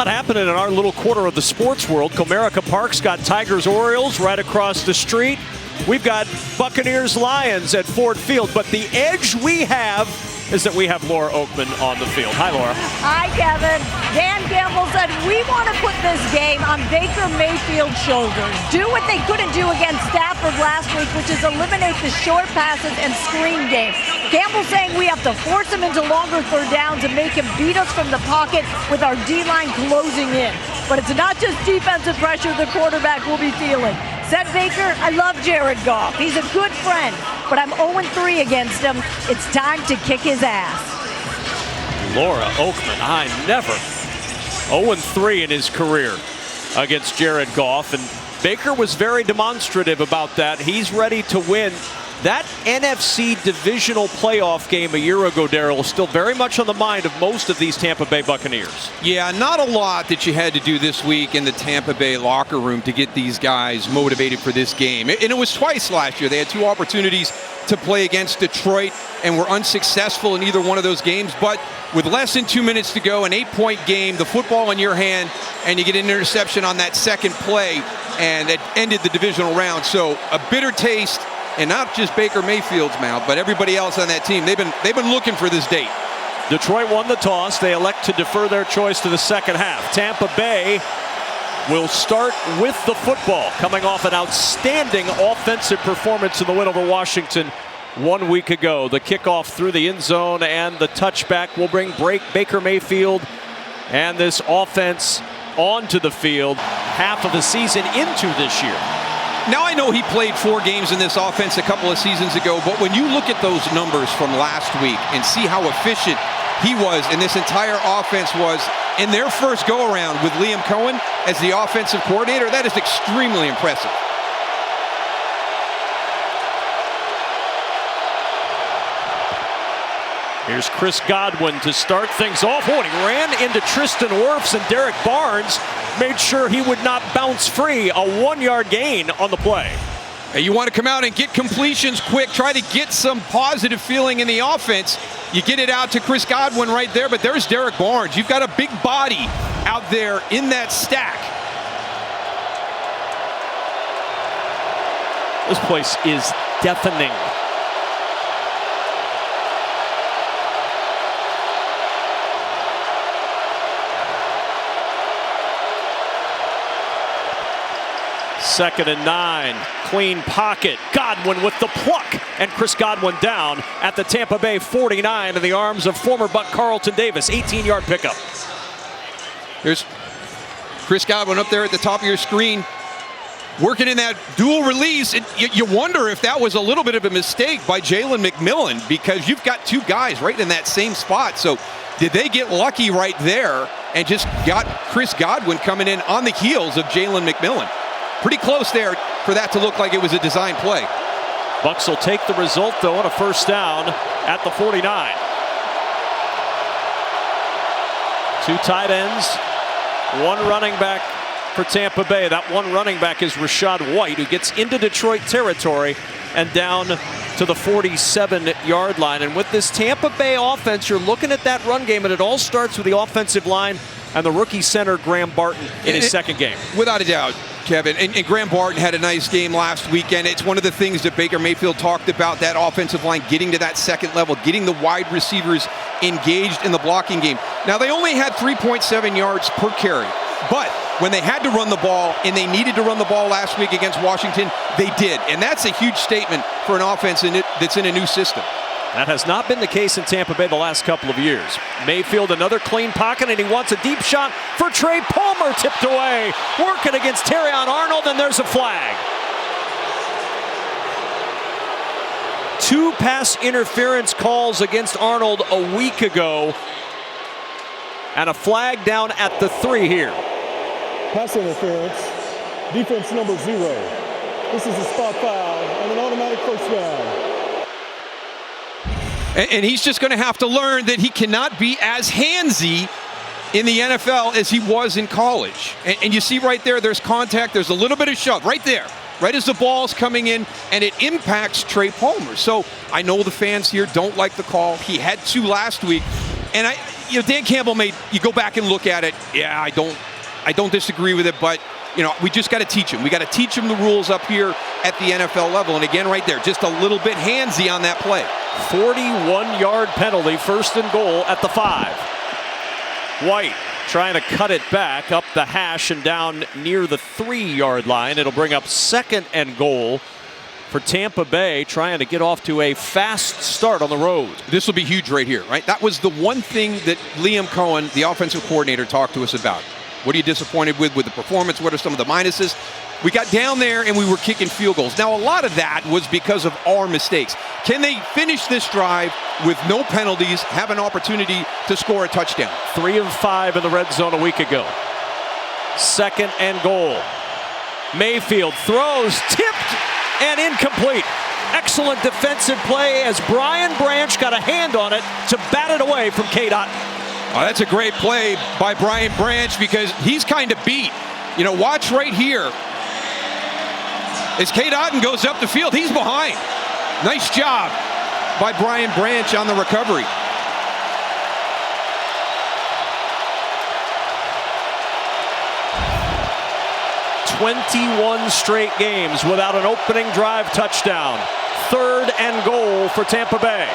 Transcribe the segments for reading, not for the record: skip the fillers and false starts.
lot happening in our little quarter of the sports world. Comerica Park's got Tigers-Orioles right across the street. We've got Buccaneers-Lions at Ford Field. But the edge we have is that we have Laura Oakman on the field. Hi, Laura. Hi, Kevin. Dan Campbell said, we want to put this game on Baker Mayfield's shoulders. Do what they couldn't do against Stafford last week, which is eliminate the short passes and screen game. Campbell saying we have to force him into longer third downs and make him beat us from the pocket with our D-line closing in. But it's not just defensive pressure the quarterback will be feeling. Said Baker, I love Jared Goff. He's a good friend, but I'm 0-3 against him. It's time to kick his ass. Laura Oakman, I never. 0-3 in his career against Jared Goff, and Baker was very demonstrative about that. He's ready to win. That NFC divisional playoff game a year ago, Darryl, is still very much on the mind of most of these Tampa Bay Buccaneers. Yeah, not a lot that you had to do this week in the Tampa Bay locker room to get these guys motivated for this game. And it was twice last year. They had two opportunities to play against Detroit and were unsuccessful in either one of those games. But with less than 2 minutes to go, an 8-point game, the football in your hand, and you get an interception on that second play, and it ended the divisional round. So a bitter taste. And not just Baker Mayfield's mouth, but everybody else on that team. They've been looking for this date. Detroit won the toss. They elect to defer their choice to the second half. Tampa Bay will start with the football, coming off an outstanding offensive performance in the win over Washington 1 week ago. The kickoff through the end zone and the touchback will bring Baker Mayfield and this offense onto the field, half of the season into this year. Now, I know he played 4 games in this offense a couple of seasons ago, but when you look at those numbers from last week and see how efficient he was and this entire offense was in their first go-around with Liam Cohen as the offensive coordinator, that is extremely impressive. Here's Chris Godwin to start things off. Oh, and he ran into Tristan Wirfs, and Derek Barnes made sure he would not bounce free. A 1-yard gain on the play. Hey, you want to come out and get completions quick, try to get some positive feeling in the offense. You get it out to Chris Godwin right there, but there's Derek Barnes. You've got a big body out there in that stack. This place is deafening. Second and 9, clean pocket. Godwin with the pluck, and Chris Godwin down at the Tampa Bay 49 in the arms of former Buck Carlton Davis. 18-yard pickup. Here's Chris Godwin up there at the top of your screen, working in that dual release. And you wonder if that was a little bit of a mistake by Jalen McMillan, because you've got 2 guys right in that same spot. So did they get lucky right there and just got Chris Godwin coming in on the heels of Jalen McMillan? Pretty close there for that to look like it was a design play. Bucks will take the result, though, on a first down at the 49. 2 tight ends, 1 running back for Tampa Bay. That 1 running back is Rachaad White, who gets into Detroit territory and down to the 47-yard line. And with this Tampa Bay offense, you're looking at that run game, and it all starts with the offensive line and the rookie center, Graham Barton, in his second game. Without a doubt, Kevin. And Graham Barton had a nice game last weekend. It's one of the things that Baker Mayfield talked about, that offensive line getting to that second level, getting the wide receivers engaged in the blocking game. Now, they only had 3.7 yards per carry, but when they had to run the ball and they needed to run the ball last week against Washington, they did. And that's a huge statement for an offense that's in a new system. That has not been the case in Tampa Bay the last couple of years. Mayfield, another clean pocket, and he wants a deep shot for Trey Palmer, tipped away. Working against Terrion Arnold, and there's a flag. 2 pass interference calls against Arnold a week ago, and a flag down at the 3 here. Pass interference, defense number 0. This is a spot foul and an automatic first down. And he's just going to have to learn that he cannot be as handsy in the NFL as he was in college. And you see right there, there's contact. There's a little bit of shove right there, right as the ball's coming in, and it impacts Trey Palmer. So I know the fans here don't like the call. He had 2 last week. And Dan Campbell you go back and look at it. Yeah, I don't disagree with it, but we just got to teach him. We got to teach him the rules up here at the NFL level. And again, right there, just a little bit handsy on that play. 41-yard penalty, 1st and goal at the 5. White trying to cut it back up the hash and down near the 3-yard line. It'll bring up 2nd and goal for Tampa Bay, trying to get off to a fast start on the road. This will be huge right here, right? That was the one thing that Liam Cohen, the offensive coordinator, talked to us about. What are you disappointed with the performance? What are some of the minuses? We got down there and we were kicking field goals. Now, a lot of that was because of our mistakes. Can they finish this drive with no penalties, have an opportunity to score a touchdown? 3 of 5 in the red zone a week ago. 2nd and goal. Mayfield throws, tipped, and incomplete. Excellent defensive play as Brian Branch got a hand on it to bat it away from K-Dot. Oh, that's a great play by Brian Branch because he's kind of beat. Watch right here. As K-Dot goes up the field, he's behind. Nice job by Brian Branch on the recovery. "21 straight games without an opening drive touchdown. 3rd and goal for Tampa Bay.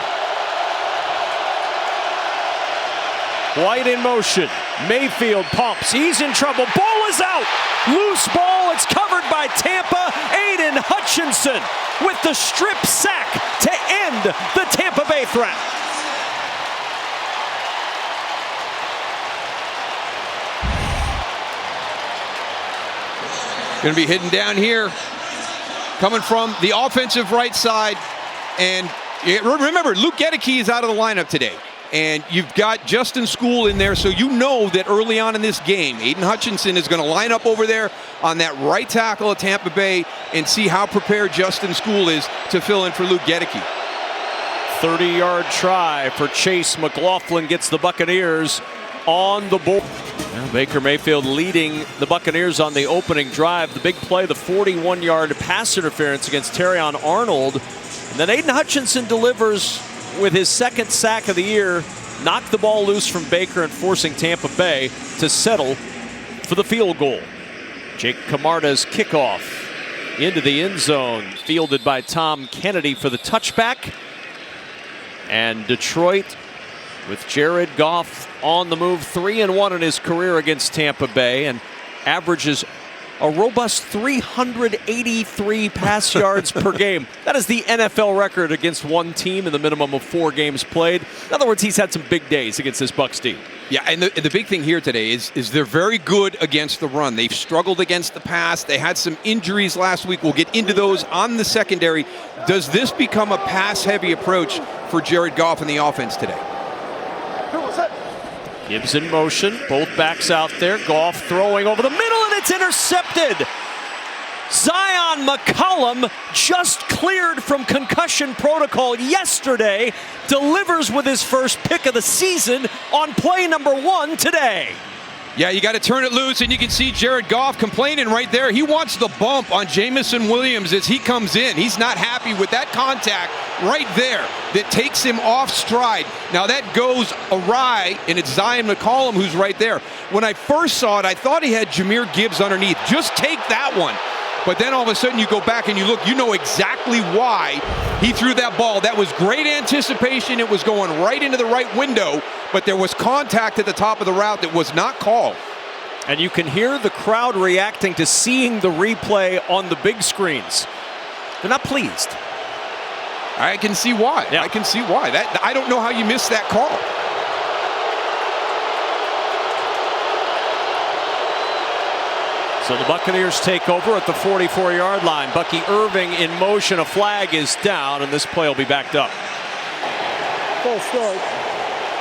White in motion. Mayfield pumps. He's in trouble. Ball is out. Loose ball. It's covered by Tampa. Aiden Hutchinson with the strip sack to end the Tampa Bay threat. Going to be hidden down here. Coming from the offensive right side. And remember, Luke Gedeke is out of the lineup today. And you've got Justin School in there, so you know that early on in this game, Aiden Hutchinson is going to line up over there on that right tackle of Tampa Bay and see how prepared Justin School is to fill in for Luke Gedeke. 30-yard try for Chase McLaughlin gets the Buccaneers on the board. Well, Baker Mayfield leading the Buccaneers on the opening drive. The big play, the 41-yard pass interference against Terrion Arnold. And then Aiden Hutchinson delivers with his 2nd sack of the year, knocked the ball loose from Baker and forcing Tampa Bay to settle for the field goal. Jake Camarda's kickoff into the end zone, fielded by Tom Kennedy for the touchback. And Detroit with Jared Goff on the move, 3-1 in his career against Tampa Bay, and averages a robust 383 pass yards per game. That is the NFL record against one team in the minimum of 4 games played. In other words, he's had some big days against this Bucs team. Yeah, and the big thing here today is they're very good against the run. They've struggled against the pass. They had some injuries last week. We'll get into those on the secondary. Does this become a pass-heavy approach for Jared Goff and the offense today? Gibbs in motion, both backs out there. Goff throwing over the middle, and it's intercepted. Zion McCollum, just cleared from concussion protocol yesterday, delivers with his first pick of the season on play number 1 today. Yeah, you got to turn it loose, and you can see Jared Goff complaining right there. He wants the bump on Jameson Williams as he comes in. He's not happy with that contact right there that takes him off stride. Now that goes awry, and it's Zion McCollum who's right there. When I first saw it, I thought he had Jahmyr Gibbs underneath. Just take that one. But then all of a sudden you go back and you look, you know exactly why he threw that ball. That was great anticipation. It was going right into the right window, but there was contact at the top of the route that was not called. And you can hear the crowd reacting to seeing the replay on the big screens. They're not pleased. I can see why. Yeah. I can see why. I don't know how you missed that call. So the Buccaneers take over at the 44-yard line. Bucky Irving in motion. A flag is down, and this play will be backed up. False start.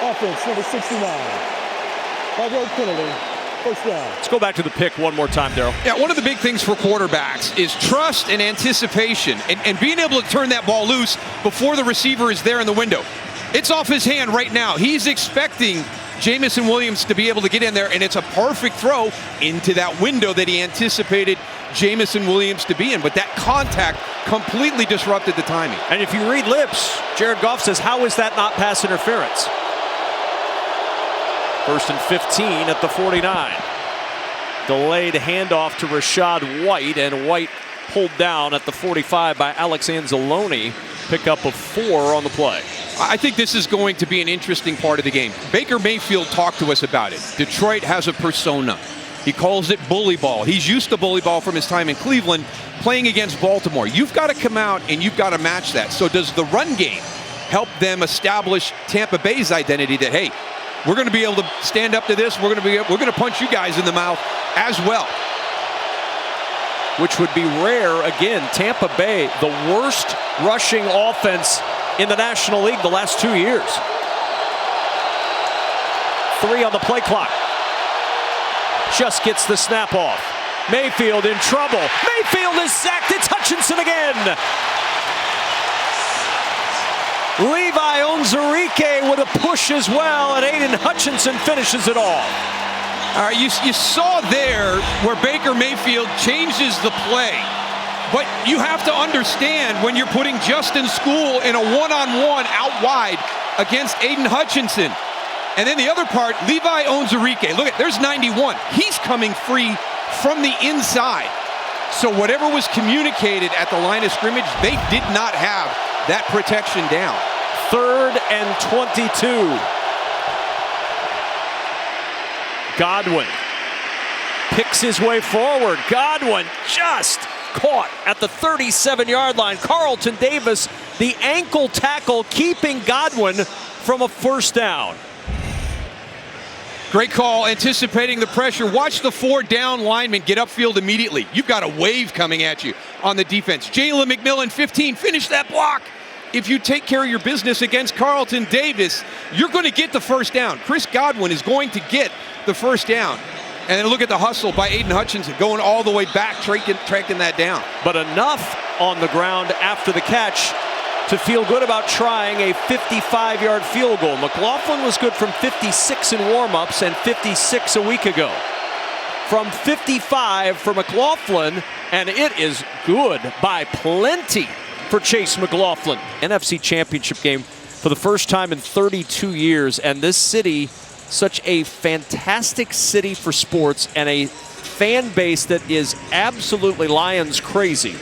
Offense, number 69. 5-yard penalty. First down. Let's go back to the pick one more time, Daryl. Yeah, one of the big things for quarterbacks is trust and anticipation and being able to turn that ball loose before the receiver is there in the window. It's off his hand right now. He's expecting Jameson Williams to be able to get in there, and it's a perfect throw into that window that he anticipated Jameson Williams to be in. But that contact completely disrupted the timing. And if you read lips, Jared Goff says, how is that not pass interference? First and 15 at the 49. Delayed handoff to Rashad White, and White pulled down at the 45 by Alex Anzalone. Pickup of 4 on the play. I think this is going to be an interesting part of the game. Baker Mayfield talked to us about it. Detroit has a persona. He calls it bully ball. He's used to bully ball from his time in Cleveland, playing against Baltimore. You've got to come out and you've got to match that. So does the run game help them establish Tampa Bay's identity that, hey, we're going to be able to stand up to this. We're going to punch you guys in the mouth as well. Which would be rare. Again, Tampa Bay, the worst rushing offense in the National League the last 2 years. 3 on the play clock. Just gets the snap off. Mayfield in trouble. Mayfield is sacked. It's Hutchinson again. Levi Onwuzurike with a push as well, and Aiden Hutchinson finishes it all. All right, you saw there where Baker Mayfield changes the play. But you have to understand when you're putting Justin School in a one-on-one out wide against Aiden Hutchinson. And then the other part, Levi Onwuzurike. Look, there's 91. He's coming free from the inside. So whatever was communicated at the line of scrimmage, they did not have that protection down. 3rd and 22. Godwin picks his way forward. Godwin just caught at the 37-yard line. Carlton Davis, the ankle tackle, keeping Godwin from a first down. Great call, anticipating the pressure. Watch the 4 down linemen get upfield immediately. You've got a wave coming at you on the defense. Jalen McMillan, 15, finish that block. If you take care of your business against Carlton Davis, you're going to get the first down. Chris Godwin is going to get the first down. And then look at the hustle by Aiden Hutchinson going all the way back, tracking that down. But enough on the ground after the catch to feel good about trying a 55-yard field goal. McLaughlin was good from 56 in warm-ups and 56 a week ago. From 55 for McLaughlin, and it is good by plenty for Chase McLaughlin. NFC Championship game for the first time in 32 years, and this city, such a fantastic city for sports and a fan base that is absolutely Lions crazy,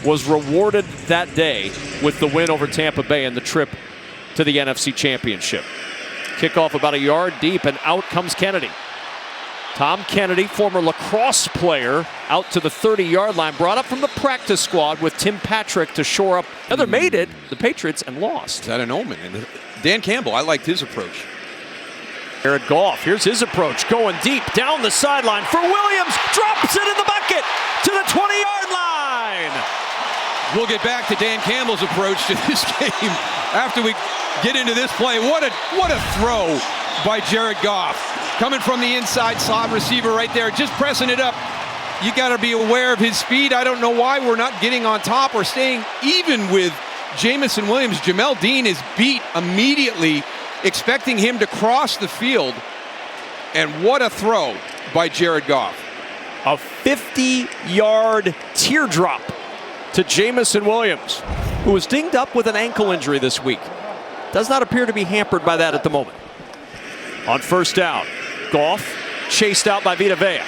was rewarded that day with the win over Tampa Bay and the trip to the NFC Championship. Kickoff about a yard deep, and out comes Kennedy. Tom Kennedy, former lacrosse player, out to the 30-yard line, brought up from the practice squad with Tim Patrick to shore up. They made it, the Patriots, and lost. Is that an omen? And Dan Campbell, I liked his approach. Jared Goff, here's his approach, going deep down the sideline for Williams, drops it in the bucket to the 20-yard line. We'll get back to Dan Campbell's approach to this game after we get into this play. What a throw by Jared Goff. Coming from the inside, slot receiver right there, just pressing it up. You got to be aware of his speed. I don't know why we're not getting on top or staying even with Jamison Williams. Jamel Dean is beat immediately, expecting him to cross the field. And what a throw by Jared Goff. A 50-yard teardrop to Jamison Williams, who was dinged up with an ankle injury this week. Does not appear to be hampered by that at the moment. On first down, Goff chased out by Vita Vea.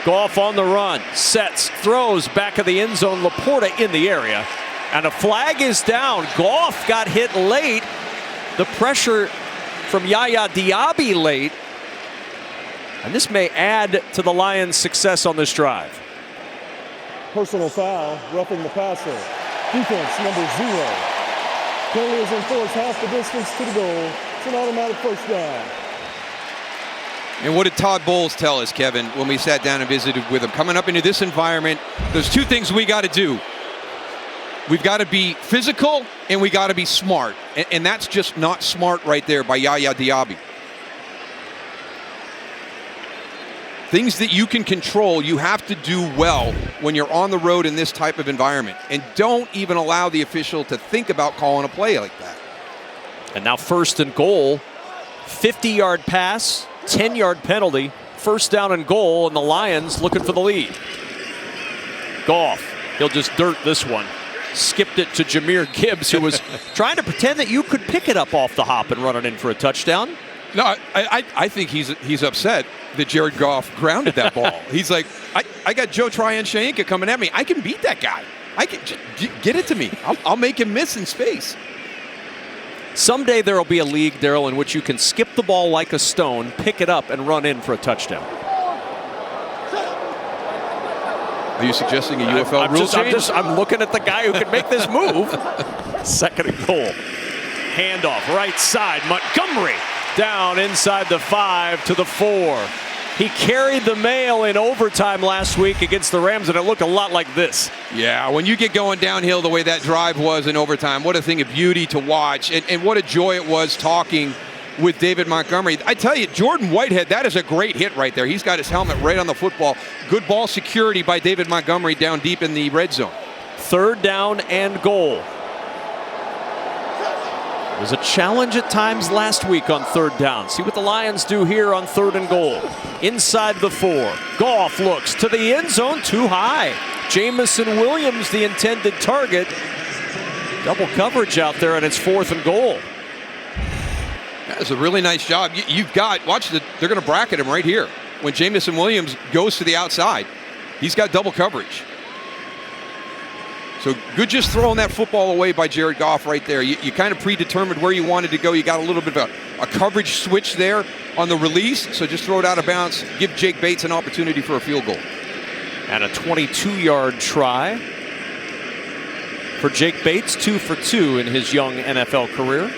Goff on the run, sets, throws back of the end zone. Laporta in the area, and a flag is down. Goff got hit late. The pressure from Yaya Diaby late, and this may add to the Lions' success on this drive. Personal foul, roughing the passer. Defense number 0. Penalty is enforced half the distance to the goal. It's an automatic first down. And what did Todd Bowles tell us, Kevin, when we sat down and visited with him? Coming up into this environment, there's 2 things we got to do. We've got to be physical and we got to be smart. And that's just not smart right there by Yaya Diaby. Things that you can control, you have to do well when you're on the road in this type of environment. And don't even allow the official to think about calling a play like that. And now first and goal, 50-yard pass, 10-yard penalty, first down and goal, and the Lions looking for the lead. Goff, he'll just dirt this one. Skipped it to Jahmyr Gibbs, who was trying to pretend that you could pick it up off the hop and run it in for a touchdown. No, I think he's upset that Jared Goff grounded that ball. He's like, I got Joe Tryon-Shoyinka coming at me. I can beat that guy. I can get it to me. I'll make him miss in space. Someday there will be a league, Daryl, in which you can skip the ball like a stone, pick it up, and run in for a touchdown. Are you suggesting a UFL rule change? I'm looking at the guy who can make this move. Second and goal. Handoff, right side. Montgomery down inside the 5 to the 4. He carried the mail in overtime last week against the Rams, and it looked a lot like this. Yeah, when you get going downhill the way that drive was in overtime, what a thing of beauty to watch, and what a joy it was talking with David Montgomery. I tell you, Jordan Whitehead, that is a great hit right there. He's got his helmet right on the football. Good ball security by David Montgomery down deep in the red zone. Third down and goal. It was a challenge at times last week on third down. See what the Lions do here on third and goal. Inside the 4. Goff looks to the end zone, too high. Jamison Williams, the intended target. Double coverage out there, and it's 4th and goal. That's a really nice job. You've got, they're going to bracket him right here. When Jamison Williams goes to the outside, he's got double coverage. So good just throwing that football away by Jared Goff right there. You kind of predetermined where you wanted to go. You got a little bit of a coverage switch there on the release. So just throw it out of bounds. Give Jake Bates an opportunity for a field goal. And a 22-yard try for Jake Bates, 2 for 2 in his young NFL career.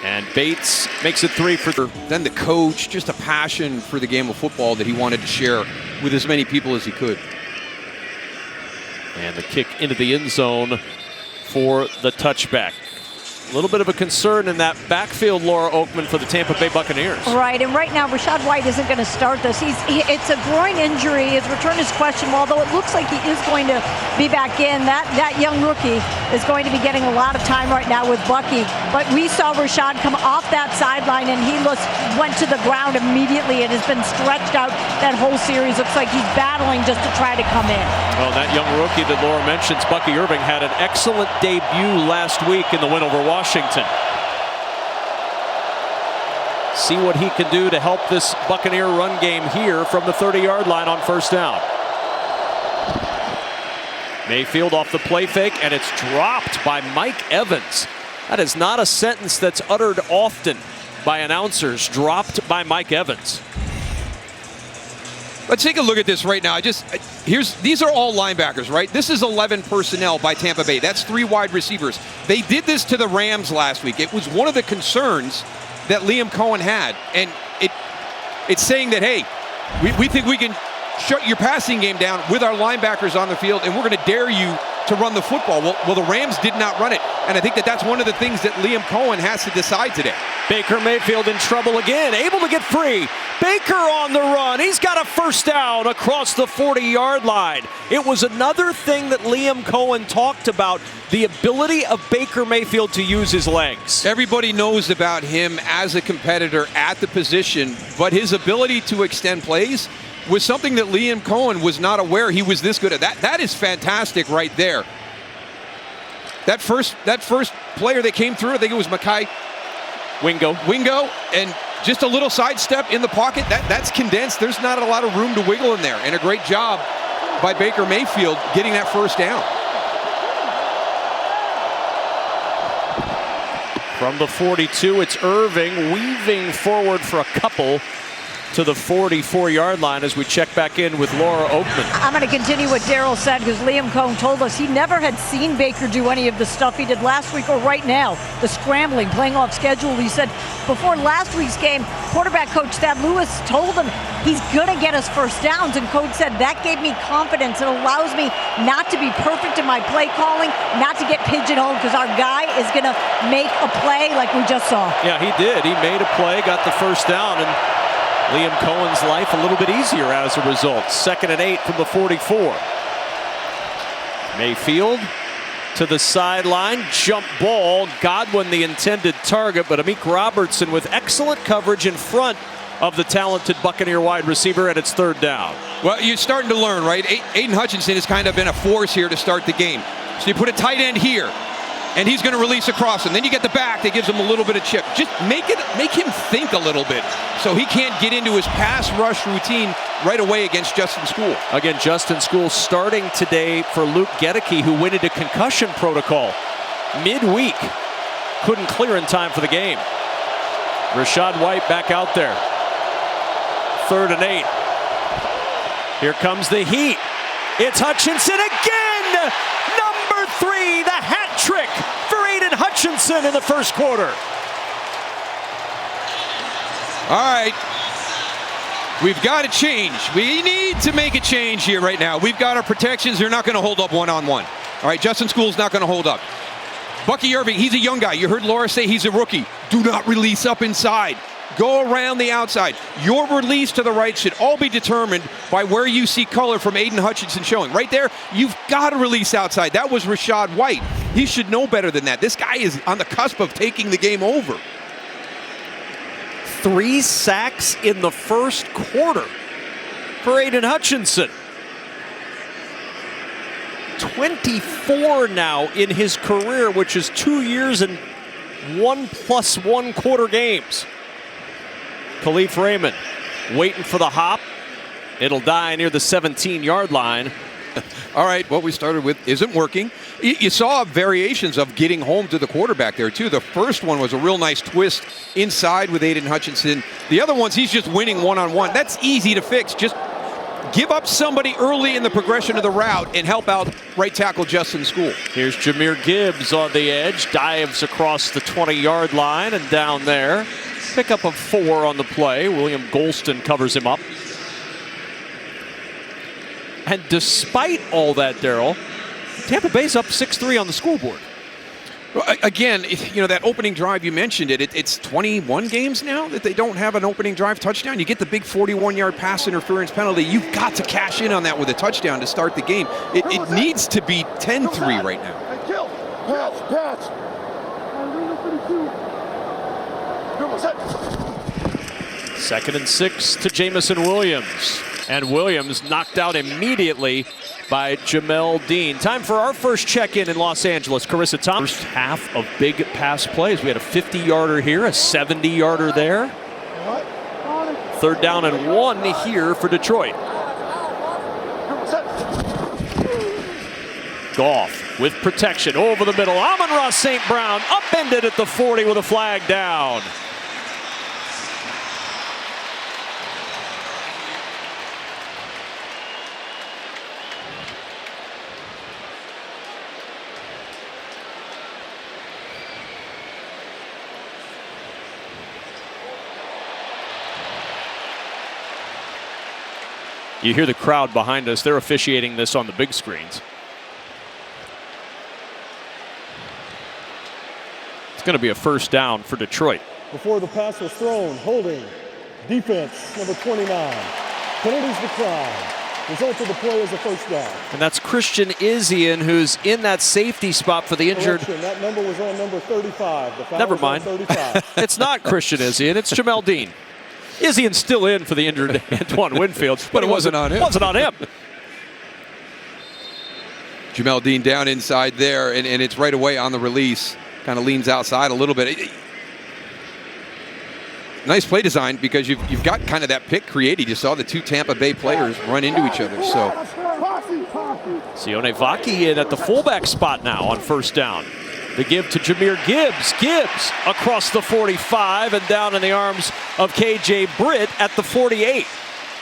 And Bates makes it 3 for 3. Then the coach, just a passion for the game of football that he wanted to share with as many people as he could. And the kick into the end zone for the touchback. A little bit of a concern in that backfield, Laura Oakman, for the Tampa Bay Buccaneers. Right, and right now Rachaad White isn't going to start this. It's a groin injury. His return is questionable, although it looks like he is going to be back in. That young rookie is going to be getting a lot of time right now with Bucky. But we saw Rachaad come off that sideline, and he went to the ground immediately. It has been stretched out that whole series. Looks like he's battling just to try to come in. Well, that young rookie that Laura mentions, Bucky Irving, had an excellent debut last week in the win over Washington. See what he can do to help this Buccaneer run game here from the 30-yard line on first down. Mayfield off the play fake, and it's dropped by Mike Evans. That is not a sentence that's uttered often by announcers. Dropped by Mike Evans. Let's take a look at this right now. These are all linebackers, right? This is 11 personnel by Tampa Bay. That's 3 wide receivers. They did this to the Rams last week. It was one of the concerns that Liam Cohen had, and it's saying that, hey, we think we can shut your passing game down with our linebackers on the field, and we're going to dare you to run the football. Well, the Rams did not run it, and I think that's one of the things that Liam Cohen has to decide today. Baker Mayfield in trouble again, able to get free. Baker on the run. He's got a first down across the 40-yard line. It was another thing that Liam Cohen talked about, the ability of Baker Mayfield to use his legs. Everybody knows about him as a competitor at the position, but his ability to extend plays was something that Liam Cohen was not aware he was this good at. That is fantastic right there. That first player that came through, I think it was Mekhi Wingo, and just a little sidestep in the pocket. That's condensed. There's not a lot of room to wiggle in there, and a great job by Baker Mayfield getting that first down. From the 42, it's Irving weaving forward for a couple to the 44-yard line as we check back in with Laura Oakman. I'm going to continue what Daryl said, because Liam Cohen told us he never had seen Baker do any of the stuff he did last week or right now, the scrambling, playing off schedule. He said before last week's game, quarterback coach Thad Lewis told him he's going to get us first downs, and Coach said that gave me confidence. It allows me not to be perfect in my play calling, not to get pigeonholed, because our guy is going to make a play like we just saw. Yeah, he did. He made a play, got the first down, and Liam Cohen's life a little bit easier as a result. 2nd and 8 from the 44. Mayfield to the sideline, jump ball. Godwin the intended target, but Amik Robertson with excellent coverage in front of the talented Buccaneer wide receiver, and it's 3rd down. Well, you're starting to learn, right? Aiden Hutchinson has kind of been a force here to start the game. So you put a tight end here. And he's going to release across, and then you get the back that gives him a little bit of chip. Just make him think a little bit so he can't get into his pass rush routine right away against Justin School. Again, Justin School starting today for Luke Gedeke, who went into concussion protocol midweek. Couldn't clear in time for the game. Rashad White back out there. 3rd and 8. Here comes the heat. It's Hutchinson again! Number 3, the hat trick for Aiden Hutchinson in the first quarter. All right. We've got to change. We need to make a change here right now. We've got our protections. They're not going to hold up one-on-one. All right, Justin School's not going to hold up. Bucky Irving, he's a young guy. You heard Laura say he's a rookie. Do not release up inside. Go around the outside. Your release to the right should all be determined by where you see color from Aiden Hutchinson showing. Right there, you've got to release outside. That was Rashad White. He should know better than that. This guy is on the cusp of taking the game over. 3 sacks in the first quarter for Aiden Hutchinson. 24 now in his career, which is 2 years and 1+1 quarter games. Khalif Raymond waiting for the hop. It'll die near the 17-yard line. All right, what we started with isn't working. You saw variations of getting home to the quarterback there, too. The first one was a real nice twist inside with Aiden Hutchinson. The other ones, he's just winning one-on-one. That's easy to fix. Just give up somebody early in the progression of the route and help out right tackle Justin School. Here's Jahmyr Gibbs on the edge, dives across the 20-yard line and down there. Pickup of 4 on the play. William Golston covers him up. And despite all that, Darryl, Tampa Bay's up 6-3 on the scoreboard. Again, that opening drive, you mentioned it. It's 21 games now that they don't have an opening drive touchdown. You get the big 41-yard pass interference penalty. You've got to cash in on that with a touchdown to start the game. It needs to be 10-3 right now. Patch. 2nd and 6 to Jamison Williams. And Williams knocked out immediately by Jamel Dean. Time for our first check-in in Los Angeles. Carissa Thomas. First half of big pass plays. We had a 50-yarder here, a 70-yarder there. 3rd down and 1 here for Detroit. Goff with protection over the middle. Amon-Ra St. Brown upended at the 40 with a flag down. You hear the crowd behind us. They're officiating this on the big screens. It's going to be a 1st down for Detroit. Before the pass was thrown, holding. Defense, number 29. Penalties decline. Result of the play is a 1st down. And that's Christian Izzian, who's in that safety spot for the injured. Correction, that number was on number 35. The foul Never was mind. on 35. It's not Christian Izzian. It's Jamel Dean. Izzian's still in for the injured Antoine Winfield. But it wasn't on him. Wasn't on him. Jamel Dean down inside there, and it's right away on the release. Kind of leans outside a little bit. Nice play design because you've got kind of that pick created. You saw the 2 Tampa Bay players run into each other. So Sione Vaki in at the fullback spot now on 1st down. The give to Jahmyr Gibbs. Gibbs across the 45 and down in the arms of KJ Britt at the 48.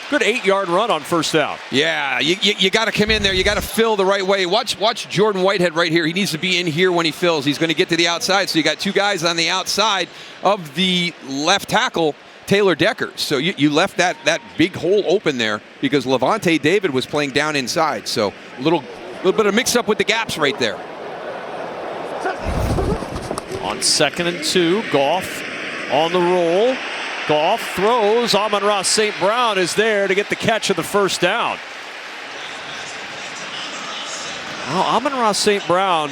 Good 8-yard run on 1st down. Yeah, you got to come in there. You got to fill the right way. Watch Jordan Whitehead right here. He needs to be in here when he fills. He's going to get to the outside. So you got 2 guys on the outside of the left tackle, Taylor Decker. So you left that big hole open there because Levante David was playing down inside. So a little bit of mix up with the gaps right there. On 2nd and 2, Goff on the roll. Goff throws. Amon-Ra St. Brown is there to get the catch of the 1st down. Well, Amon-Ra St. Brown,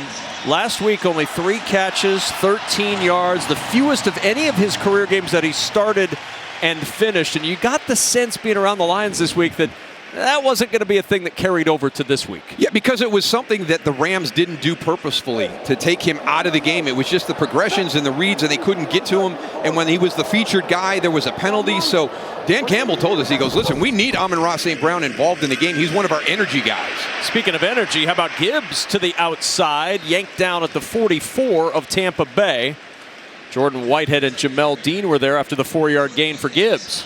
last week only 3 catches, 13 yards, the fewest of any of his career games that he started and finished. And you got the sense being around the Lions this week that that wasn't going to be a thing that carried over to this week. Yeah, because it was something that the Rams didn't do purposefully to take him out of the game. It was just the progressions and the reads, and they couldn't get to him. And when he was the featured guy, there was a penalty. So Dan Campbell told us, he goes, listen, we need Amon-Ra St. Brown involved in the game. He's one of our energy guys. Speaking of energy, how about Gibbs to the outside, yanked down at the 44 of Tampa Bay. Jordan Whitehead and Jamel Dean were there after the 4-yard gain for Gibbs.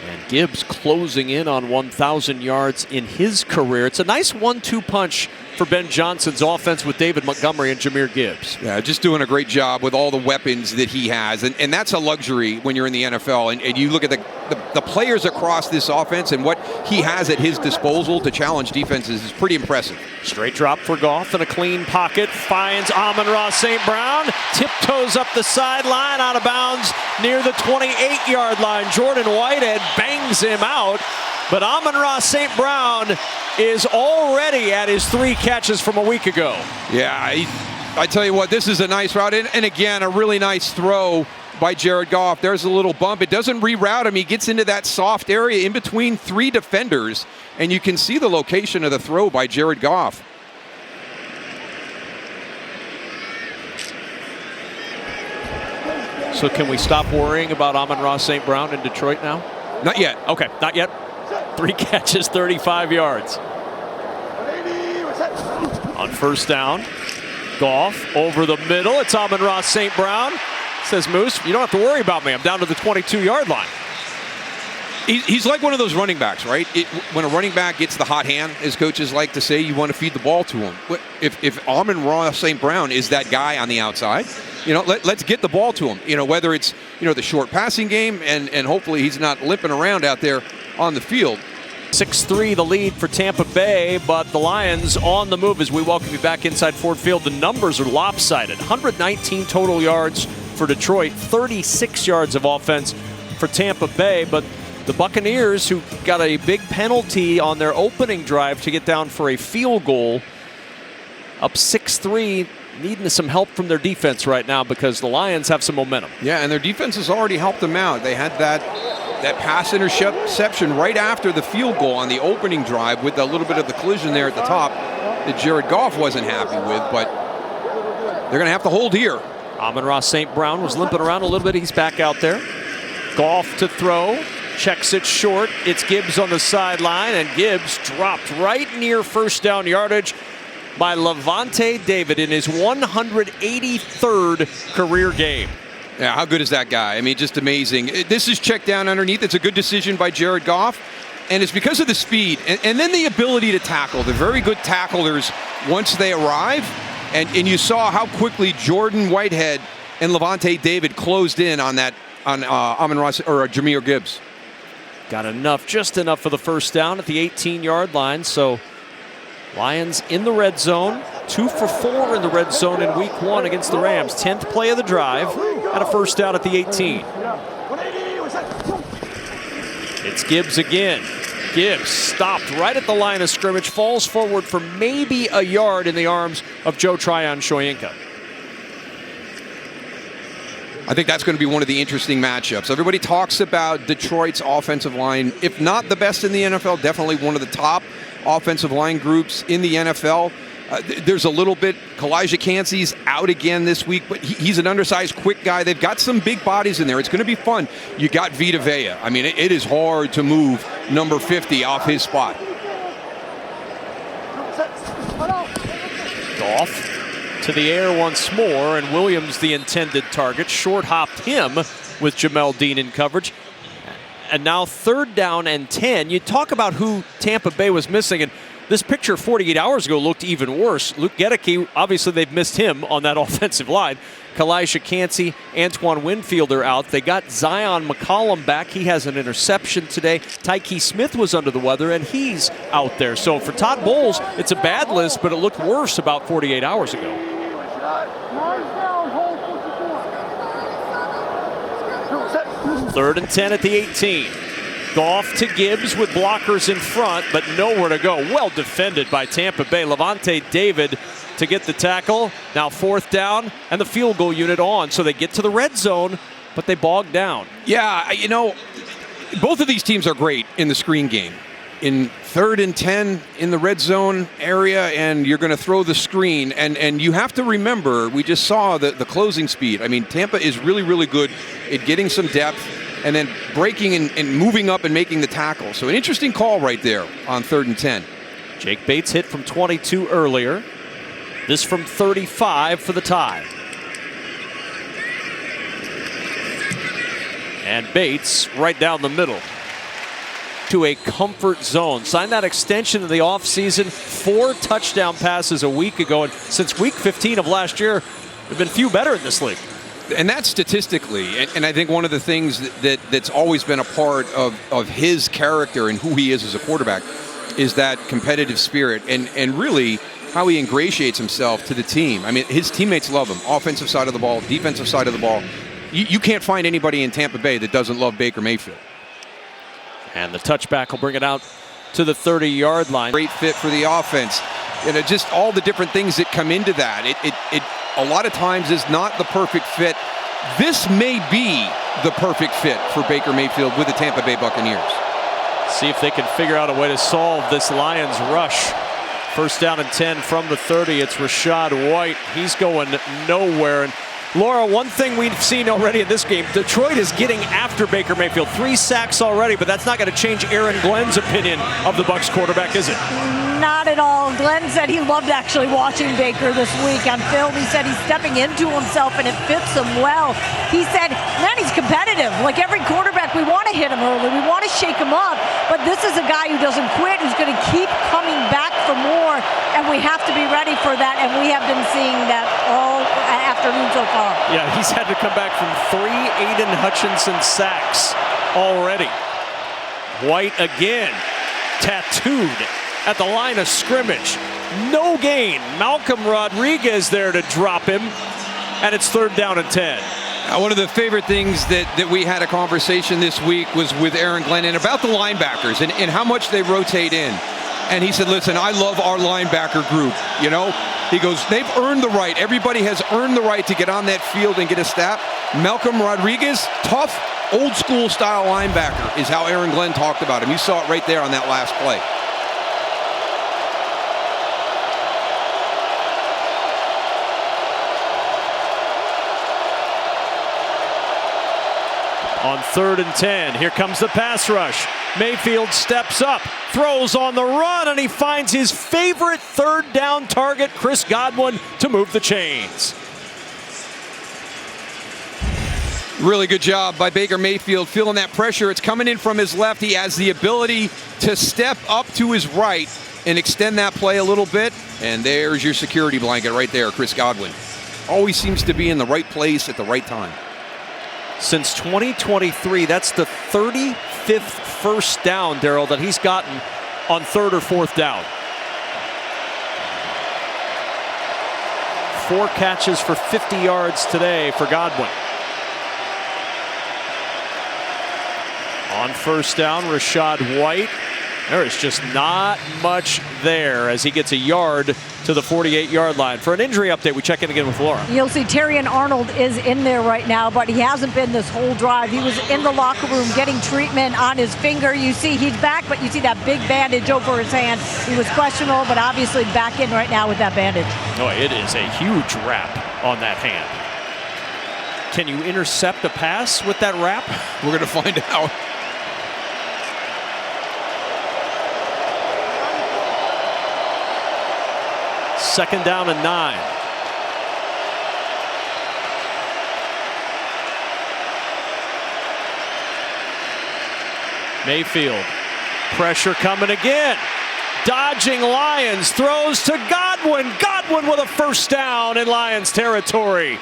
And Gibbs closing in on 1,000 yards in his career. It's a nice 1-2 punch for Ben Johnson's offense with David Montgomery and Jahmyr Gibbs. Yeah, just doing a great job with all the weapons that he has. And that's a luxury when you're in the NFL. And you look at the players across this offense and what he has at his disposal to challenge defenses is pretty impressive. Straight drop for Goff in a clean pocket. Finds Amon-Ra St. Brown. Tiptoes up the sideline, out of bounds near the 28-yard line. Jordan Whitehead bangs him out. But Amon-Ra St. Brown is already at his 3 catches from a week ago. Yeah, I tell you what, this is a nice route. And again, a really nice throw by Jared Goff. There's a little bump. It doesn't reroute him. He gets into that soft area in between 3 defenders. And you can see the location of the throw by Jared Goff. So can we stop worrying about Amon-Ra St. Brown in Detroit now? Not yet. Okay, not yet. 3 catches, 35 yards. On first down, Goff over the middle. It's Amon-Ra St. Brown. Says Moose, you don't have to worry about me. I'm down to the 22-yard line. He's like one of those running backs, right? When a running back gets the hot hand, as coaches like to say, you want to feed the ball to him. If Amon-Ra St. Brown is that guy on the outside, let's get the ball to him. Whether it's the short passing game and hopefully he's not limping around out there on the field. 6-3 the lead for Tampa Bay, but the Lions on the move as we welcome you back inside Ford Field. The numbers are lopsided. 119 total yards for Detroit, 36 yards of offense for Tampa Bay, but the Buccaneers, who got a big penalty on their opening drive to get down for a field goal, up 6-3, needing some help from their defense right now because the Lions have some momentum. Yeah, and their defense has already helped them out. They had that pass interception right after the field goal on the opening drive with a little bit of the collision there at the top that Jared Goff wasn't happy with, but they're going to have to hold here. Amon-Ra St. Brown was limping around a little bit. He's back out there. Goff to throw. Checks it short. It's Gibbs on the sideline, and Gibbs dropped right near first down yardage by Levante David in his 183rd career game. Yeah, how good is that guy? I mean, just amazing. This is checked down underneath. It's a good decision by Jared Goff, and it's because of the speed and then the ability to tackle. They're very good tacklers once they arrive, and you saw how quickly Jordan Whitehead and Levante David closed in on Amon-Ra or Jahmyr Gibbs. Got enough, just enough for the first down at the 18-yard line. So Lions in the red zone, 2 for 4 in the red zone in week 1 against the Rams. 10th play of the drive at a first down at the 18. It's Gibbs again. Gibbs stopped right at the line of scrimmage, falls forward for maybe a yard in the arms of Joe Tryon-Shoyinka. I think that's going to be one of the interesting matchups. Everybody talks about Detroit's offensive line. If not the best in the NFL, definitely one of the top offensive line groups in the NFL. There's a little bit. Kalijah Kancey's out again this week, but he's an undersized, quick guy. They've got some big bodies in there. It's going to be fun. You got Vita Vea. I mean, it is hard to move number 50 off his spot. Goff to the air once more, and Williams the intended target. Short hopped him with Jamel Dean in coverage. And now 3rd down and 10. You talk about who Tampa Bay was missing, and this picture 48 hours ago looked even worse. Luke Gedeke, obviously they've missed him on that offensive line. Kalijah Kancey, Antoine Winfield are out. They got Zion McCollum back. He has an interception today. Tyke Smith was under the weather, and he's out there. So for Todd Bowles, it's a bad list, but it looked worse about 48 hours ago. 3rd and 10 at the 18. Goff to Gibbs with blockers in front, but nowhere to go. Well defended by Tampa Bay. Levante David to get the tackle. Now 4th down, and the field goal unit on. So they get to the red zone, but they bog down. Yeah, both of these teams are great in the screen game. In 3rd and 10 in the red zone area, and you're going to throw the screen. And you have to remember, we just saw the closing speed. I mean, Tampa is really, really good at getting some depth and then breaking and moving up and making the tackle. So an interesting call right there on 3rd and 10. Jake Bates hit from 22 earlier. This from 35 for the tie. And Bates right down the middle to a comfort zone. Signed that extension in the offseason. 4 touchdown passes a week ago. And since week 15 of last year, there have been few better in this league. And that's statistically. And I think one of the things that's always been a part of his character and who he is as a quarterback is that competitive spirit and really how he ingratiates himself to the team. I mean, his teammates love him. Offensive side of the ball, defensive side of the ball. You can't find anybody in Tampa Bay that doesn't love Baker Mayfield. And the touchback will bring it out to the 30-yard line. Great fit for the offense. You know, just all the different things that come into that. It a lot of times is not the perfect fit. This may be the perfect fit for Baker Mayfield with the Tampa Bay Buccaneers. See if they can figure out a way to solve this Lions rush. 1st down and 10 from the 30. It's Rachaad White. He's going nowhere. And Laura, one thing we've seen already in this game, Detroit is getting after Baker Mayfield. 3 sacks already, but that's not going to change Aaron Glenn's opinion of the Bucs quarterback, is it? Not at all. Glenn said he loved actually watching Baker this week on film. He said he's stepping into himself and it fits him well. He said, man, he's competitive. Like every quarterback, we want to hit him early. We want to shake him up. But this is a guy who doesn't quit, who's going to keep coming back for more. And we have to be ready for that. And we have been seeing that all afternoon so far. Yeah, he's had to come back from 3 Aiden Hutchinson sacks already. White again, tattooed at the line of scrimmage. No gain. Malcolm Rodriguez there to drop him. And it's 3rd down and 10. One of the favorite things that we had a conversation this week was with Aaron Glenn and about the linebackers and how much they rotate in. And he said, listen, I love our linebacker group. You know, he goes, they've earned the right. Everybody has earned the right to get on that field and get a snap. Malcolm Rodriguez, tough, old school style linebacker is how Aaron Glenn talked about him. You saw it right there on that last play. On 3rd and 10, here comes the pass rush. Mayfield steps up, throws on the run, and he finds his favorite 3rd down target, Chris Godwin, to move the chains. Really good job by Baker Mayfield, feeling that pressure. It's coming in from his left. He has the ability to step up to his right and extend that play a little bit. And there's your security blanket right there, Chris Godwin. Always seems to be in the right place at the right time. Since 2023, that's the 35th 1st down, Darryl, that he's gotten on 3rd or 4th down. 4 catches for 50 yards today for Godwin. On 1st down, Rachaad White. There is just not much there as he gets a yard to the 48-yard line. For an injury update, we check in again with Laura. You'll see Terrion Arnold is in there right now, but he hasn't been this whole drive. He was in the locker room getting treatment on his finger. You see he's back, but you see that big bandage over his hand. He was questionable, but obviously back in right now with that bandage. Oh, it is a huge wrap on that hand. Can you intercept a pass with that wrap? We're going to find out. Second down and 9. Mayfield, pressure coming again. Dodging Lions, throws to Godwin. Godwin with a 1st down in Lions territory.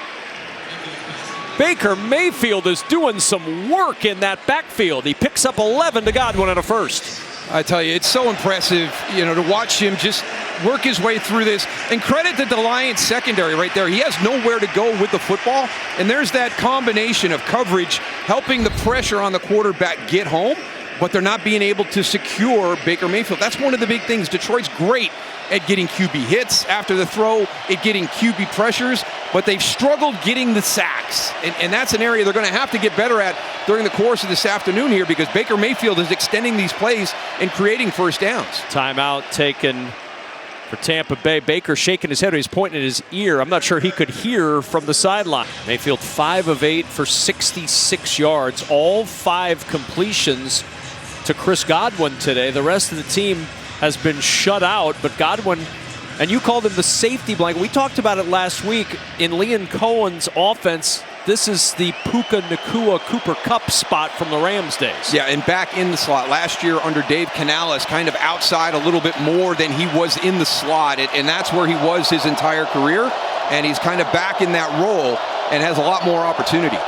Baker Mayfield is doing some work in that backfield. He picks up 11 to Godwin and a 1st. I tell you, it's so impressive, you know, to watch him just work his way through this. And credit to the Lions secondary right there. He has nowhere to go with the football. And there's that combination of coverage helping the pressure on the quarterback get home. but they're not being able to secure Baker Mayfield. That's one of the big things. Detroit's great at getting QB hits after the throw, at getting QB pressures, but they've struggled getting the sacks. And that's an area they're going to have to get better at during the course of this afternoon here, because Baker Mayfield is extending these plays and creating first downs. Timeout taken for Tampa Bay. Baker shaking his head. He's pointing at his ear. I'm not sure he could hear from the sideline. Mayfield 5 of 8 for 66 yards. All 5 completions to Chris Godwin today. The rest of the team has been shut out, but Godwin, and you called him the safety blanket. We talked about it last week in Liam Cohen's offense. This is the Puka Nacua Cooper Kupp spot from the Rams days. Yeah, and back in the slot. Last year under Dave Canales, kind of outside a little bit more than he was in the slot, and that's where he was his entire career, and he's kind of back in that role and has a lot more opportunity.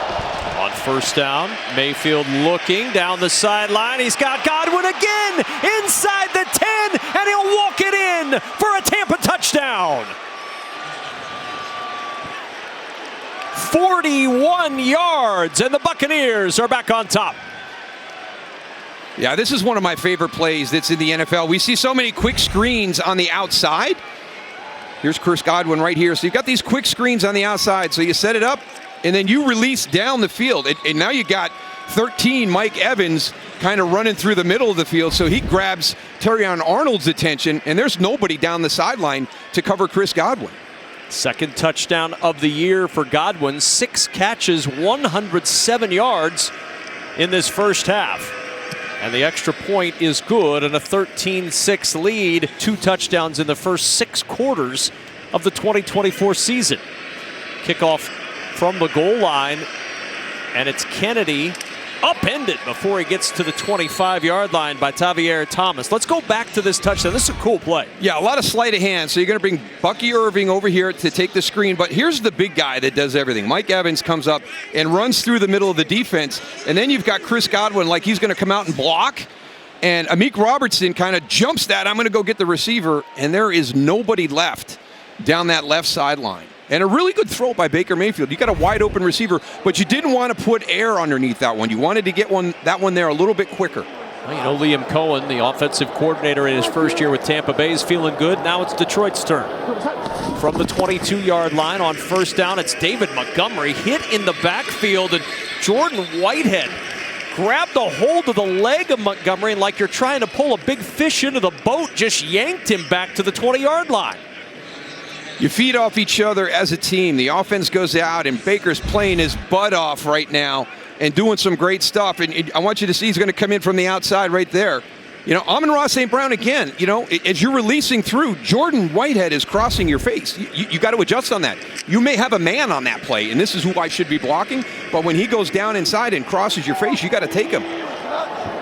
On first down, Mayfield looking down the sideline. He's got Godwin again inside the 10, and he'll walk it in for a Tampa touchdown. 41 yards, and the Buccaneers are back on top. Yeah, this is one of my favorite plays that's in the NFL. We see so many quick screens on the outside. Here's Chris Godwin right here. So you've got these quick screens on the outside. So you set it up, and then you release down the field. And now you got 13 Mike Evans kind of running through the middle of the field. So he grabs Terrion Arnold's attention, and there's nobody down the sideline to cover Chris Godwin. Second touchdown of the year for Godwin. 6 catches, 107 yards in this first half. And the extra point is good, and a 13-6 lead. 2 touchdowns in the first 6 quarters of the 2024 season. Kickoff from the goal line, and it's Kennedy upended before he gets to the 25-yard line by Tavier Thomas. Let's go back to this touchdown. This is a cool play. Yeah, a lot of sleight of hand. So you're going to bring Bucky Irving over here to take the screen, but here's the big guy that does everything. Mike Evans comes up and runs through the middle of the defense, and then you've got Chris Godwin like he's going to come out and block, and Amik Robertson kind of jumps that. I'm going to go get the receiver, and there is nobody left down that left sideline. And a really good throw by Baker Mayfield. You got a wide open receiver, but you didn't want to put air underneath that one. You wanted to get that one there a little bit quicker. Well, you know, Liam Cohen, the offensive coordinator in his first year with Tampa Bay, is feeling good. Now it's Detroit's turn. From the 22-yard line on first down, it's David Montgomery hit in the backfield, and Jordan Whitehead grabbed a hold of the leg of Montgomery, and like you're trying to pull a big fish into the boat, just yanked him back to the 20-yard line. You feed off each other as a team. The offense goes out, and Baker's playing his butt off right now and doing some great stuff. And I want you to see he's going to come in from the outside right there. You know, Amon-Ra St. Brown again, you know, as you're releasing through, Jordan Whitehead is crossing your face. You got to adjust on that. You may have a man on that play, and this is who I should be blocking, but when he goes down inside and crosses your face, you got to take him.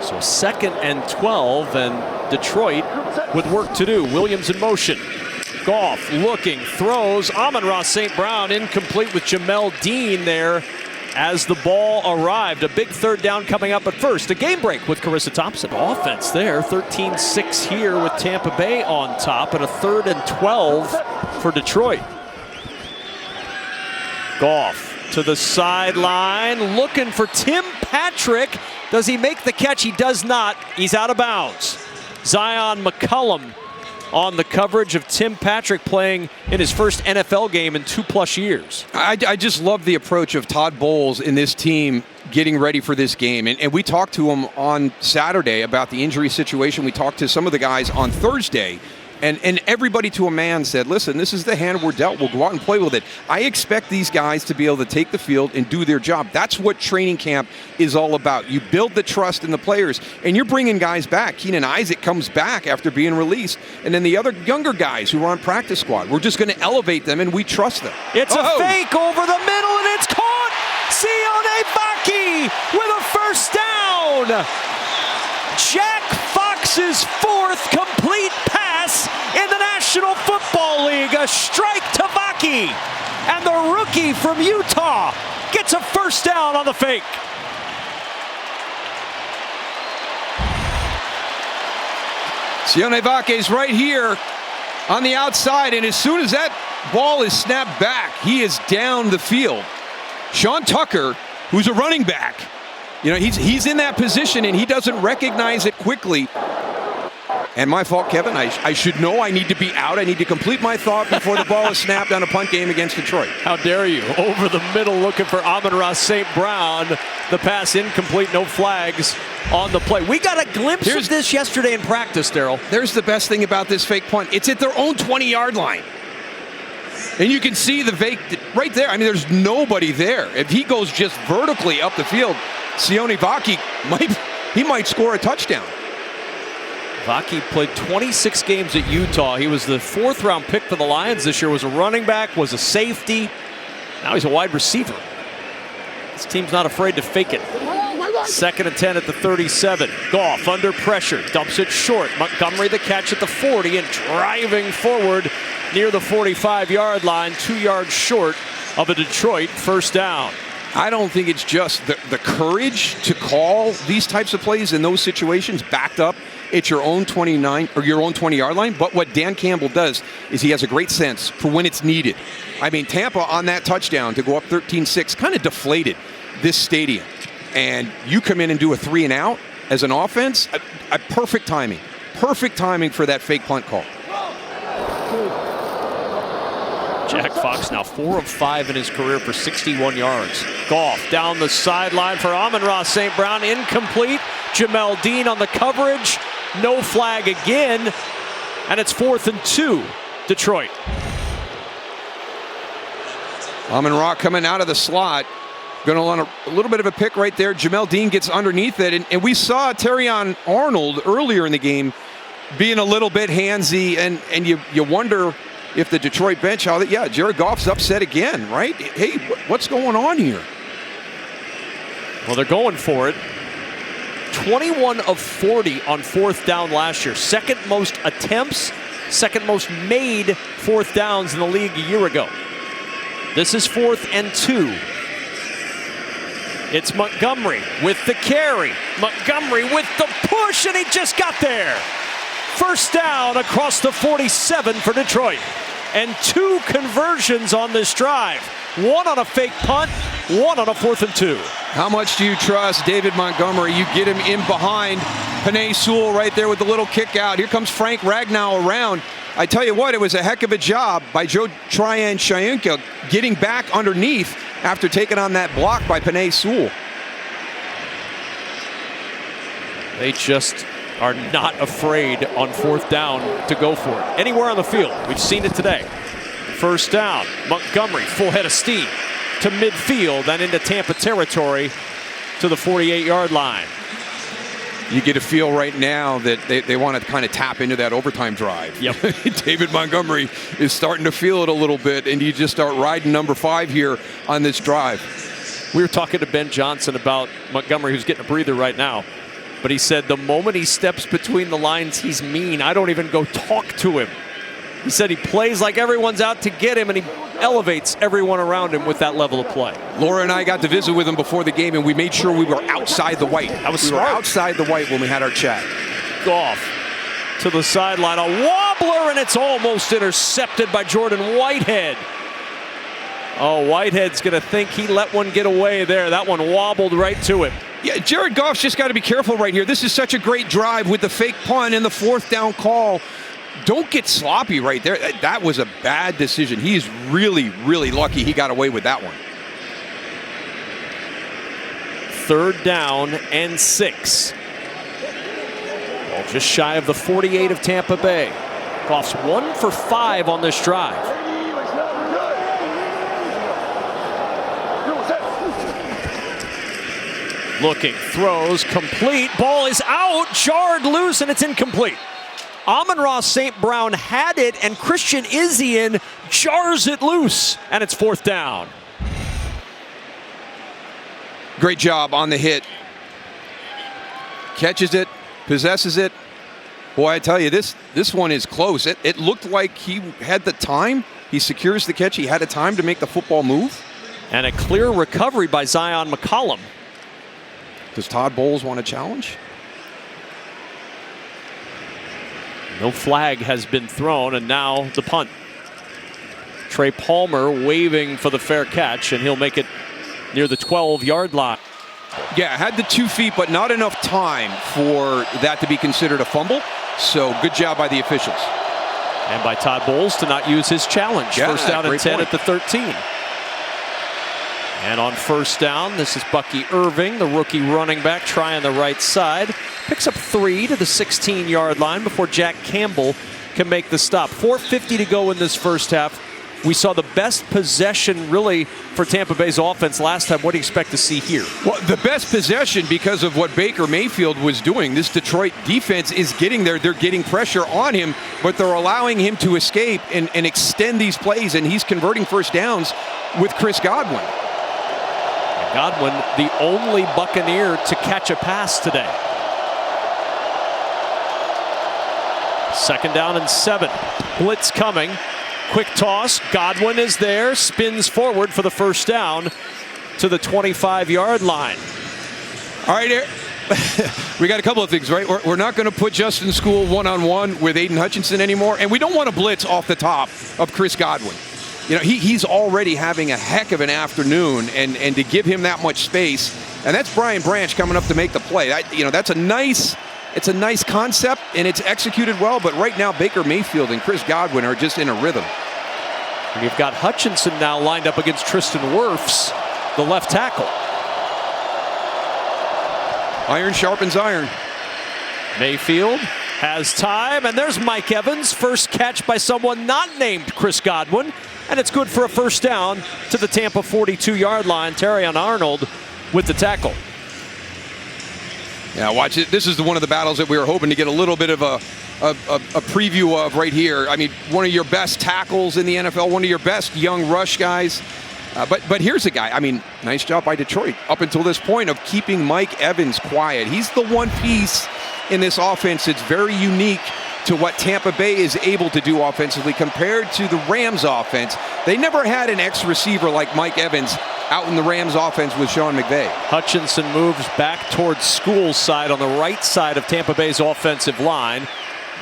So 2nd and 12, and Detroit with work to do. Williams in motion. Goff looking, throws. Amon-Ra St. Brown incomplete with Jamel Dean there as the ball arrived. A big third down coming up, but first a game break with Carissa Thompson. Offense there, 13-6 here with Tampa Bay on top, and a 3rd and 12 for Detroit. Goff to the sideline, looking for Tim Patrick. Does he make the catch? He does not. He's out of bounds. Zion McCullum on the coverage of Tim Patrick, playing in his first NFL game in 2+ years. I just love the approach of Todd Bowles in this team getting ready for this game. And we talked to him on Saturday about the injury situation. We talked to some of the guys on Thursday. And everybody to a man said, listen, this is the hand we're dealt. We'll go out and play with it. I expect these guys to be able to take the field and do their job. That's what training camp is all about. You build the trust in the players, and you're bringing guys back. Keenan Isaac comes back after being released. And then the other younger guys who are on practice squad, we're just going to elevate them, and we trust them. It's a fake over the middle, and it's caught. Sione Vaki with a first down. Jack Fox's 4th complete pass in the National Football League. A strike to Vaki. And the rookie from Utah gets a first down on the fake. Sione Vaki is right here on the outside, and as soon as that ball is snapped back, he is down the field. Sean Tucker, who's a running back, You know, he's in that position and he doesn't recognize it quickly. And my fault, Kevin. I should know I need to be out. I need to complete my thought before the ball is snapped on a punt game against Detroit. How dare you? Over the middle looking for Amon-Ra St. Brown. The pass incomplete, no flags on the play. We got a glimpse of this yesterday in practice, Daryl. There's the best thing about this fake punt. It's at their own 20-yard line. And you can see the fake right there. I mean, there's nobody there. If he goes just vertically up the field, Sione Vaki might score a touchdown. Vaki played 26 games at Utah. He was the 4th-round pick for the Lions this year. Was a running back, was a safety. Now he's a wide receiver. This team's not afraid to fake it. 2nd and 10 at the 37. Goff under pressure, dumps it short. Montgomery the catch at the 40 and driving forward near the 45-yard line, 2 yards short of a Detroit first down. I don't think it's just the courage to call these types of plays in those situations backed up at your own 29 or your own 20-yard line. But what Dan Campbell does is he has a great sense for when it's needed. I mean, Tampa on that touchdown to go up 13-6 kind of deflated this stadium. And you come in and do a 3 and out as an offense, a perfect timing. Perfect timing for that fake punt call. Jack Fox now 4 of 5 in his career for 61 yards. Goff down the sideline for Amon-Ra St. Brown, incomplete. Jamel Dean on the coverage, no flag again, and it's 4th and 2, Detroit. Amon-Ra coming out of the slot, going to run a little bit of a pick right there. Jamel Dean gets underneath it, and we saw Terrion Arnold earlier in the game being a little bit handsy, and you wonder if the Detroit bench, Jared Goff's upset again, right? Hey, what's going on here? Well, they're going for it. 21 of 40 on 4th down last year. 2nd most attempts, 2nd most made 4th downs in the league a year ago. This is 4th and 2. It's Montgomery with the carry. Montgomery with the push, and he just got there. First down across the 47 for Detroit. And 2 conversions on this drive. 1 on a fake punt, 1 on a 4th and 2. How much do you trust David Montgomery? You get him in behind Penei Sewell right there with the little kick out. Here comes Frank Ragnow around. I tell you what, it was a heck of a job by Joe Tryon-Shoyinka getting back underneath after taking on that block by Penei Sewell. They just are not afraid on 4th down to go for it. Anywhere on the field. We've seen it today. First down, Montgomery, full head of steam to midfield and into Tampa territory to the 48-yard line. You get a feel right now that they want to kind of tap into that overtime drive. Yep. David Montgomery is starting to feel it a little bit, and you just start riding number 5 here on this drive. We were talking to Ben Johnson about Montgomery, who's getting a breather right now. But he said the moment he steps between the lines, he's mean. I don't even go talk to him. He said he plays like everyone's out to get him, and he elevates everyone around him with that level of play. Laura and I got to visit with him before the game, and we made sure we were outside the white. That was smart. We were outside the white when we had our chat. Goff to the sideline, a wobbler, and it's almost intercepted by Jordan Whitehead. Oh, Whitehead's going to think he let one get away there. That one wobbled right to him. Yeah, Jared Goff's just got to be careful right here. This is such a great drive with the fake punt and the 4th down call. Don't get sloppy right there. That was a bad decision. He's really, really lucky he got away with that one. 3rd down and 6. Well, just shy of the 48 of Tampa Bay. Goff's 1 for 5 on this drive. Looking, throws, complete. Ball is out, jarred loose, and it's incomplete. Amon-Ra St. Brown had it, and Christian Izien jars it loose, and it's 4th down. Great job on the hit. Catches it, possesses it. Boy, I tell you, this one is close. It looked like he had the time. He secures the catch. He had a time to make the football move. And a clear recovery by Zion McCollum. Does Todd Bowles want a challenge? No flag has been thrown, and now the punt. Trey Palmer waving for the fair catch, and he'll make it near the 12-yard line. Yeah, had the 2 feet, but not enough time for that to be considered a fumble. So good job by the officials. And by Todd Bowles to not use his challenge. Yeah, first down and great 10 point. at the 13. And on first down, this is Bucky Irving, the rookie running back, trying the right side. Picks up 3 to the 16-yard line before Jack Campbell can make the stop. 4:50 to go in this first half. We saw the best possession, really, for Tampa Bay's offense last time. What do you expect to see here? Well, the best possession because of what Baker Mayfield was doing. This Detroit defense is getting there. They're getting pressure on him, but they're allowing him to escape and extend these plays, and he's converting first downs with Chris Godwin. Godwin, the only Buccaneer to catch a pass today. Second down and 7. Blitz coming. Quick toss. Godwin is there. Spins forward for the first down to the 25-yard line. All right, we got a couple of things, right? We're not going to put Justin School one-on-one with Aiden Hutchinson anymore, and we don't want to blitz off the top of Chris Godwin. You know, he's already having a heck of an afternoon, and to give him that much space, and that's Brian Branch coming up to make the play. That's a nice concept, and it's executed well, but right now Baker Mayfield and Chris Godwin are just in a rhythm. And you've got Hutchinson now lined up against Tristan Wirfs, the left tackle. Iron sharpens iron. Mayfield has time, and there's Mike Evans. First catch by someone not named Chris Godwin, and it's good for a first down to the Tampa 42-yard line. Terrion Arnold with the tackle. Yeah, watch it. This is one of the battles that we were hoping to get a little bit of a preview of right here. I mean, one of your best tackles in the NFL, one of your best young rush guys. But here's a guy. I mean, nice job by Detroit up until this point of keeping Mike Evans quiet. He's the one piece in this offense that's very unique to what Tampa Bay is able to do offensively compared to the Rams offense. They never had an ex-receiver like Mike Evans out in the Rams offense with Sean McVay. Hutchinson moves back towards School's side on the right side of Tampa Bay's offensive line.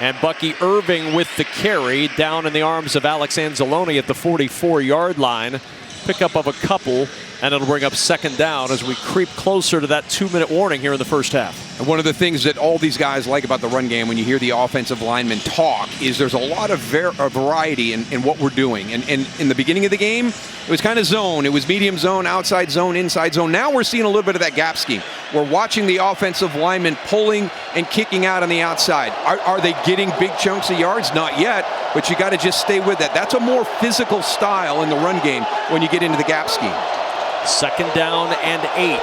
And Bucky Irving with the carry down in the arms of Alex Anzalone at the 44-yard line. Pickup of a couple, and it'll bring up second down as we creep closer to that 2-minute warning here in the first half. And one of the things that all these guys like about the run game when you hear the offensive linemen talk is there's a lot of variety in what we're doing. And in the beginning of the game, it was kind of zone. It was medium zone, outside zone, inside zone. Now we're seeing a little bit of that gap scheme. We're watching the offensive linemen pulling and kicking out on the outside. Are they getting big chunks of yards? Not yet, but you got to just stay with that. That's a more physical style in the run game when you get into the gap scheme. Second down and 8.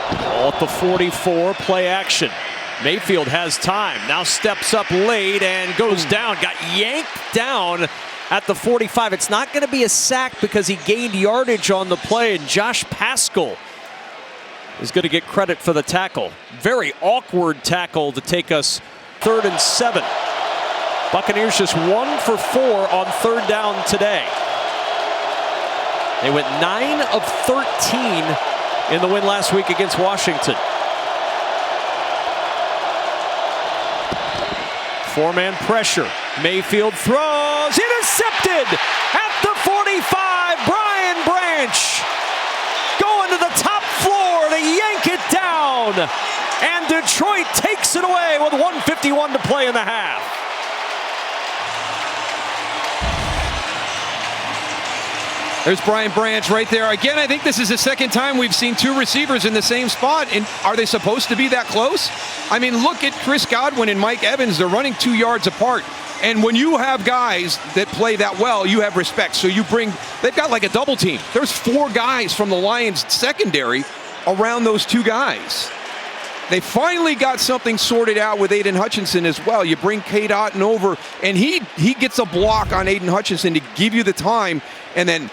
Ball at the 44, play action. Mayfield has time, now steps up late and goes down. Got yanked down at the 45. It's not going to be a sack because he gained yardage on the play, and Josh Paschal is going to get credit for the tackle. Very awkward tackle to take us 3rd and 7. Buccaneers just 1 for 4 on third down today. They went 9 of 13 in the win last week against Washington. 4-man pressure. Mayfield throws. Intercepted at the 45. Brian Branch going to the top floor to yank it down. And Detroit takes it away with 1:51 to play in the half. There's Brian Branch right there. Again, I think this is the second time we've seen 2 receivers in the same spot. And are they supposed to be that close? I mean, look at Chris Godwin and Mike Evans. They're running 2 yards apart. And when you have guys that play that well, you have respect. So they've got like a double team. There's 4 guys from the Lions secondary around those 2 guys. They finally got something sorted out with Aiden Hutchinson as well. You bring Cade Otton over, and he gets a block on Aiden Hutchinson to give you the time, and then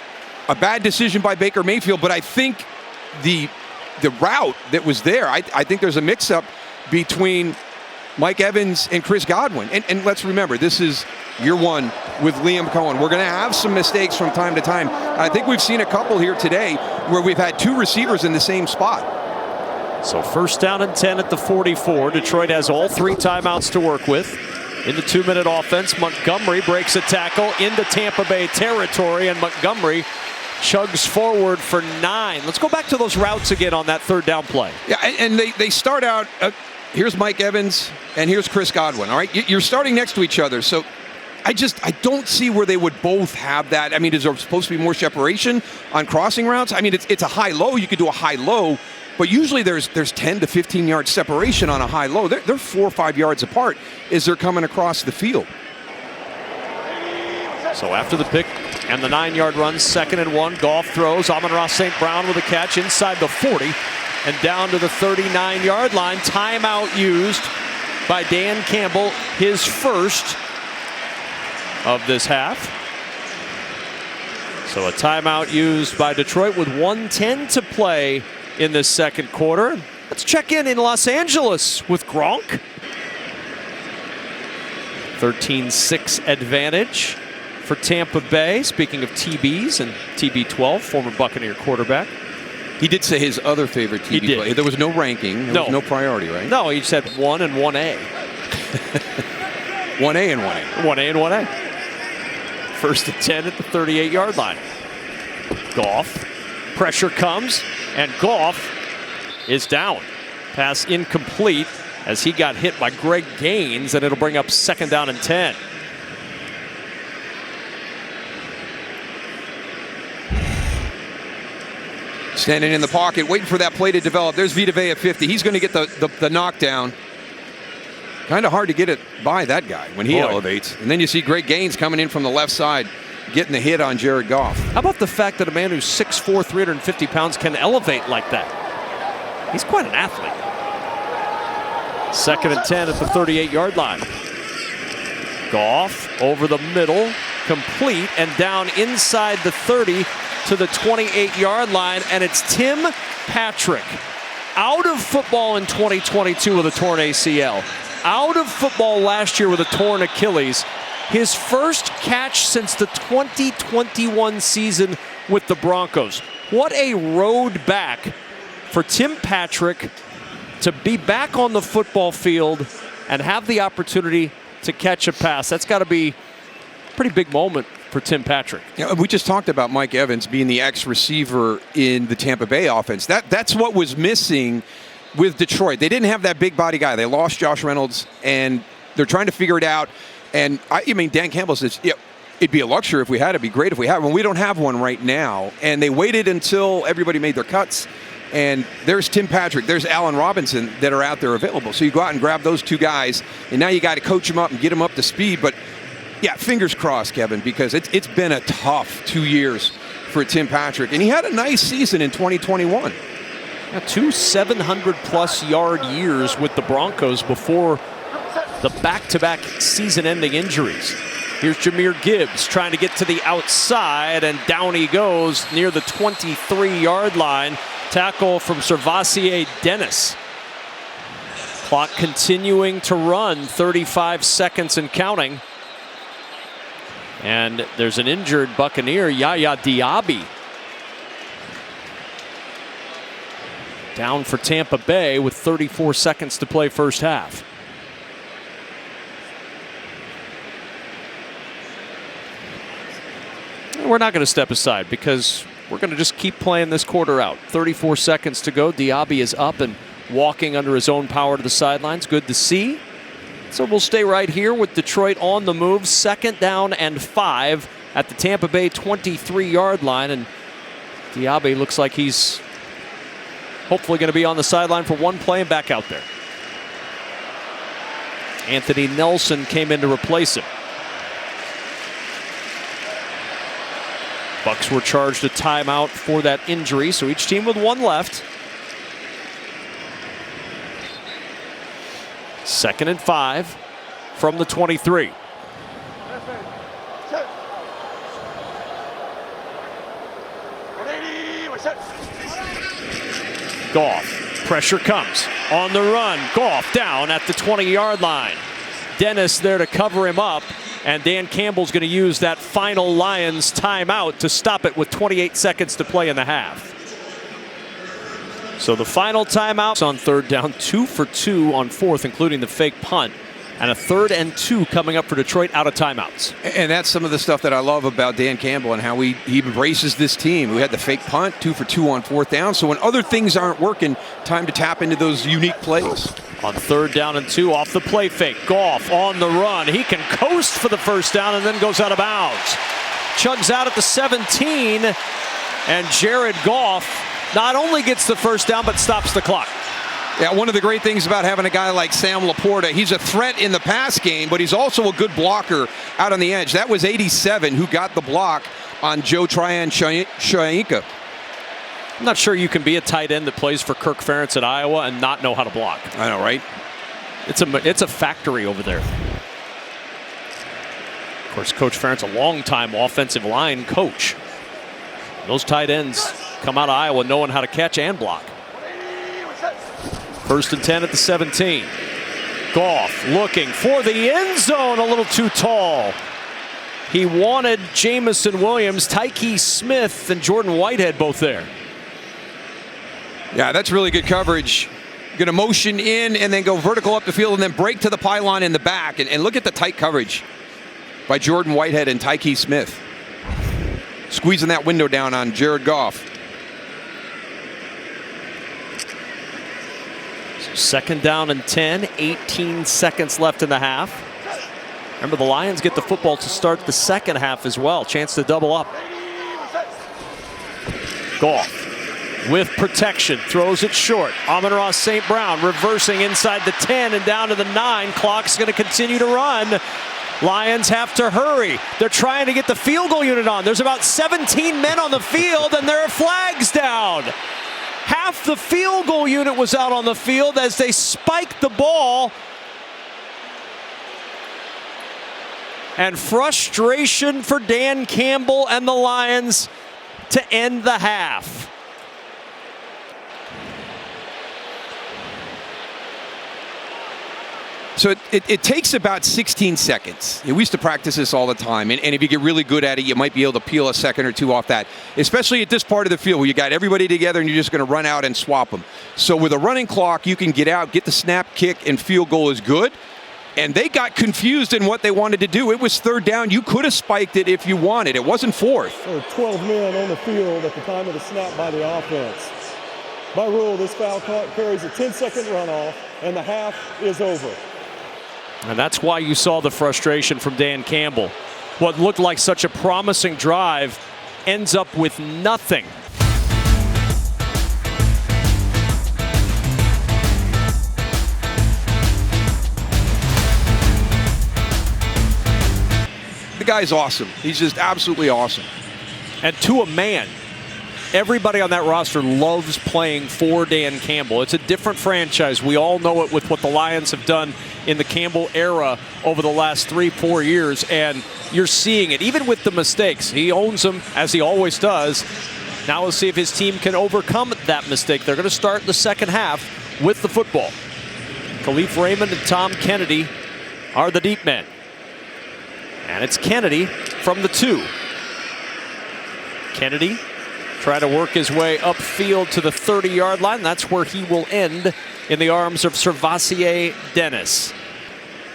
a bad decision by Baker Mayfield, but I think the route that was there, I think there's a mix-up between Mike Evans and Chris Godwin. And let's remember, this is year 1 with Liam Cohen. We're going to have some mistakes from time to time. I think we've seen a couple here today where we've had 2 receivers in the same spot. So first down and 10 at the 44. Detroit has all 3 timeouts to work with. In the 2-minute offense, Montgomery breaks a tackle into Tampa Bay territory, and Montgomery chugs forward for 9. Let's go back to those routes again on that third down play. Yeah, and they start out, here's Mike Evans and here's Chris Godwin, all right? You're starting next to each other, so I don't see where they would both have that. I mean, is there supposed to be more separation on crossing routes? I mean, it's a high-low. You could do a high-low, but usually there's 10 to 15 yard separation on a high-low. They're 4 or 5 yards apart as they're coming across the field. So after the pick and the 9-yard run, 2nd and 1, Goff throws. Amon-Ra St. Brown with a catch inside the 40 and down to the 39-yard line. Timeout used by Dan Campbell, his first of this half. So a timeout used by Detroit with 1:10 to play in this second quarter. Let's check in Los Angeles with Gronk. 13-6 advantage for Tampa Bay. Speaking of TBs and TB12, former Buccaneer quarterback. He did say his other favorite TB play. There was no ranking. There was no priority, right? No, he said 1 and 1A. 1A and 1A. 1A and 1A. First and 10 at the 38-yard line. Goff. Pressure comes, and Goff is down. Pass incomplete as he got hit by Greg Gaines, and it'll bring up 2nd down and 10. Standing in the pocket, waiting for that play to develop. There's Vita Vea at 50. He's going to get the knockdown. Kind of hard to get it by that guy when he elevates. And then you see Greg Gaines coming in from the left side, getting the hit on Jared Goff. How about the fact that a man who's 6'4", 350 pounds can elevate like that? He's quite an athlete. 2nd and 10 at the 38-yard line. Goff over the middle, complete, and down inside the 30 to the 28-yard line, and it's Tim Patrick. Out of football in 2022 with a torn ACL. Out of football last year with a torn Achilles. His first catch since the 2021 season with the Broncos. What a road back for Tim Patrick to be back on the football field and have the opportunity to catch a pass. That's got to be a pretty big moment for Tim Patrick. Yeah, we just talked about Mike Evans being the ex-receiver in the Tampa Bay offense. That's what was missing with Detroit. They didn't have that big body guy. They lost Josh Reynolds, and they're trying to figure it out. And I mean, Dan Campbell says, yeah, it'd be a luxury if we had. It'd be great if we had one. We don't have one right now. And they waited until everybody made their cuts. And there's Tim Patrick, there's Allen Robinson that are out there available. So you go out and grab those two guys, and now you got to coach them up and get them up to speed. But yeah, fingers crossed, Kevin, because it's been a tough 2 years for Tim Patrick. And he had a nice season in 2021. Yeah, 2 700-plus yard years with the Broncos before the back-to-back season-ending injuries. Here's Jahmyr Gibbs trying to get to the outside, and down he goes near the 23-yard line. Tackle from Servassier Dennis. Clock continuing to run, 35 seconds and counting. And there's an injured Buccaneer, Yaya Diaby. Down for Tampa Bay with 34 seconds to play first half. We're not going to step aside because we're going to just keep playing this quarter out. 34 seconds to go. Diaby is up and walking under his own power to the sidelines. Good to see. So we'll stay right here with Detroit on the move. 2nd down and 5 at the Tampa Bay 23-yard line. And Diaby looks like he's hopefully going to be on the sideline for one play and back out there. Anthony Nelson came in to replace him. Bucs were charged a timeout for that injury, so each team with one left. 2nd and 5 from the 23. Goff, pressure comes on the run. Goff down at the 20-yard line. Dennis there to cover him up, and Dan Campbell's going to use that final Lions timeout to stop it with 28 seconds to play in the half. So the final timeout on 3rd down, 2 for 2 on 4th, including the fake punt. And a 3rd and 2 coming up for Detroit out of timeouts. And that's some of the stuff that I love about Dan Campbell and how he embraces this team. We had the fake punt, 2 for 2 on 4th down. So when other things aren't working, time to tap into those unique plays. On 3rd down and 2 off the play fake. Goff on the run. He can coast for the first down and then goes out of bounds. Chugs out at the 17. And Jared Goff not only gets the first down but stops the clock. Yeah, one of the great things about having a guy like Sam Laporta, he's a threat in the pass game, but he's also a good blocker out on the edge. That was 87 who got the block on Joe Tryon-Shoyinka. I'm not sure you can be a tight end that plays for Kirk Ferentz at Iowa and not know how to block. I know, right? It's a factory over there. Of course, Coach Ferentz, a longtime offensive line coach. Those tight ends come out of Iowa knowing how to catch and block. 1st and 10 at the 17. Goff looking for the end zone, a little too tall. He wanted Jamison Williams, Tyke Smith, and Jordan Whitehead both there. Yeah, that's really good coverage. Going to motion in and then go vertical up the field and then break to the pylon in the back. And look at the tight coverage by Jordan Whitehead and Tyke Smith. Squeezing that window down on Jared Goff. 2nd down and 10, 18 seconds left in the half. Remember, the Lions get the football to start the second half as well. Chance to double up. Goff with protection, throws it short. Amon-Ra St. Brown reversing inside the 10 and down to the 9. Clock's going to continue to run. Lions have to hurry. They're trying to get the field goal unit on. There's about 17 men on the field and there are flags down. Half the field goal unit was out on the field as they spiked the ball. And frustration for Dan Campbell and the Lions to end the half. So it takes about 16 seconds. We used to practice this all the time, and if you get really good at it, you might be able to peel a second or two off that, especially at this part of the field where you got everybody together and you're just going to run out and swap them. So with a running clock, you can get out, get the snap, kick, and field goal is good. And they got confused in what they wanted to do. It was 3rd down. You could have spiked it if you wanted. It wasn't 4th. There were 12 men on the field at the time of the snap by the offense. By rule, this foul carries a 10-second runoff, and the half is over. And that's why you saw the frustration from Dan Campbell. What looked like such a promising drive ends up with nothing. The guy's awesome. He's just absolutely awesome. And to a man, everybody on that roster loves playing for Dan Campbell. It's a different franchise. We all know it with what the Lions have done in the Campbell era over the last 3-4 years, and you're seeing it. Even with the mistakes, he owns them, as he always does. Now we'll see if his team can overcome that mistake. They're going to start the second half with the football. Khalif Raymond and Tom Kennedy are the deep men. And it's Kennedy from the 2. Kennedy try to work his way upfield to the 30-yard line. That's where he will end in the arms of Servassier Dennis.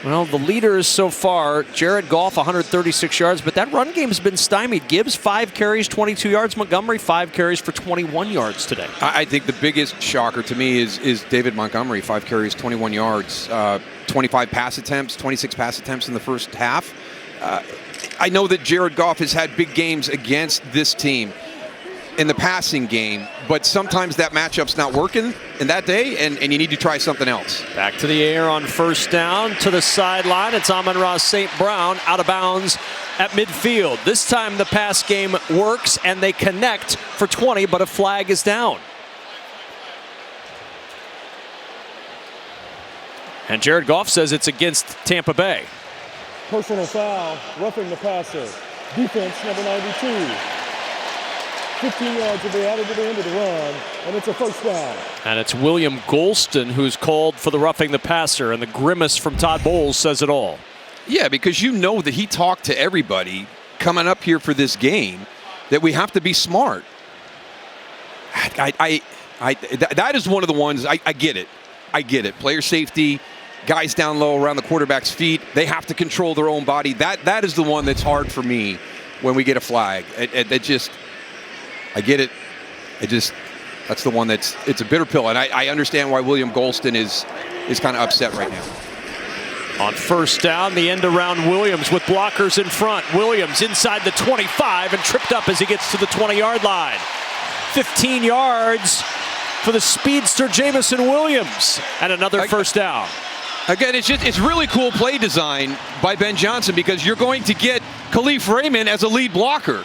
Well, the leaders so far, Jared Goff, 136 yards, but that run game's been stymied. Gibbs, 5 carries, 22 yards. Montgomery, 5 carries for 21 yards today. I think the biggest shocker to me is David Montgomery, 5 carries, 21 yards, 25 pass attempts, 26 pass attempts in the first half. I know that Jared Goff has had big games against this team in the passing game, but sometimes that matchup's not working in that day, and you need to try something else. Back to the air on 1st down to the sideline. It's Amon-Ra St. Brown out of bounds at midfield. This time the pass game works and they connect for 20, but a flag is down. And Jared Goff says it's against Tampa Bay. Personal foul, roughing the passer. Defense number 92. 15 yards will be added to the end of the run, and it's a first down. And it's William Golston who's called for the roughing the passer, and the grimace from Todd Bowles says it all. Yeah, because you know that he talked to everybody coming up here for this game that we have to be smart. That is one of the ones, I get it. I get it. Player safety, guys down low around the quarterback's feet. They have to control their own body. That is the one that's hard for me when we get a flag. I get it. That's the one it's a bitter pill. And I understand why William Golston is kind of upset right now. On first down, the end around Williams with blockers in front. Williams inside the 25 and tripped up as he gets to the 20-yard line. 15 yards for the speedster Jamison Williams, and another first down. Again, it's really cool play design by Ben Johnson, because you're going to get Khalif Raymond as a lead blocker.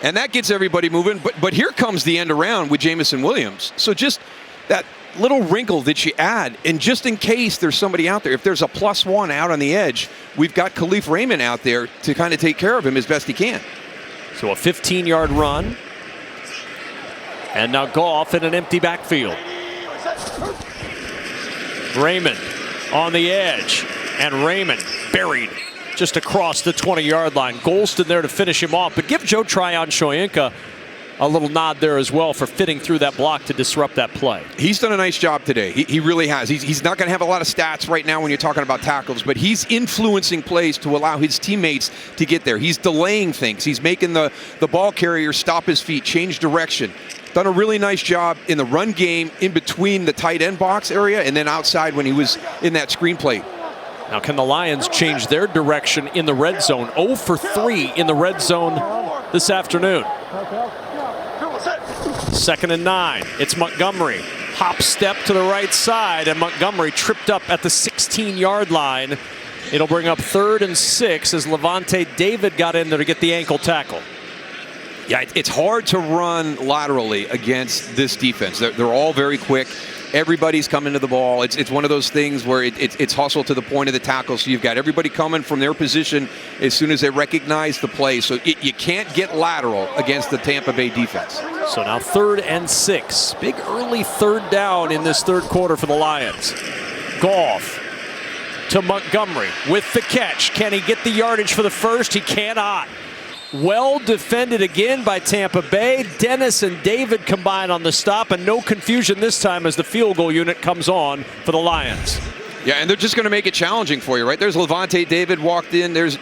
And that gets everybody moving. But here comes the end around with Jamison Williams. So just that little wrinkle that you add, and just in case there's somebody out there, if there's a +1 out on the edge, we've got Khalif Raymond out there to kind of take care of him as best he can. So a 15-yard run. And now Goff in an empty backfield. Raymond on the edge. And Raymond buried just across the 20-yard line. Golston there to finish him off. But give Joe Tryon-Shoyinka a little nod there as well for fitting through that block to disrupt that play. He's done a nice job today. He really has. He's not going to have a lot of stats right now when you're talking about tackles, but he's influencing plays to allow his teammates to get there. He's delaying things. He's making the ball carrier stop his feet, change direction. Done a really nice job in the run game in between the tight end box area and then outside when he was in that screen play. Now can the Lions change their direction in the red zone? 0 for 3 in the red zone this afternoon. 2nd and 9. It's Montgomery. Hop step to the right side, and Montgomery tripped up at the 16-yard line. It'll bring up 3rd and 6 as Levante David got in there to get the ankle tackle. Yeah, it's hard to run laterally against this defense. They're all very quick. Everybody's coming to the ball. It's one of those things where it's hustle to the point of the tackle. So you've got everybody coming from their position as soon as they recognize the play. So you can't get lateral against the Tampa Bay defense. So now 3rd and 6. Big early 3rd down in this 3rd quarter for the Lions. Goff to Montgomery with the catch. Can he get the yardage for the first? He cannot. Well defended again by Tampa Bay. Dennis and David combine on the stop, and no confusion this time as the field goal unit comes on for the Lions. Yeah, and they're just going to make it challenging for you, right? There's Levante David walked in. There's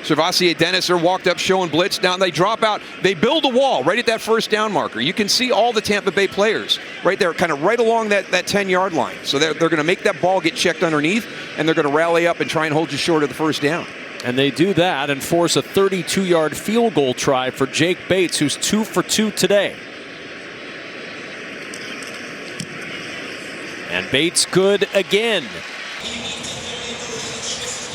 Servassier Dennis are walked up showing blitz. Now they drop out. They build a wall right at that first down marker. You can see all the Tampa Bay players right there, kind of right along that 10-yard line. So they're going to make that ball get checked underneath, and they're going to rally up and try and hold you short of the first down. And they do that and force a 32-yard field goal try for Jake Bates, who's 2 for 2 today. And Bates good again.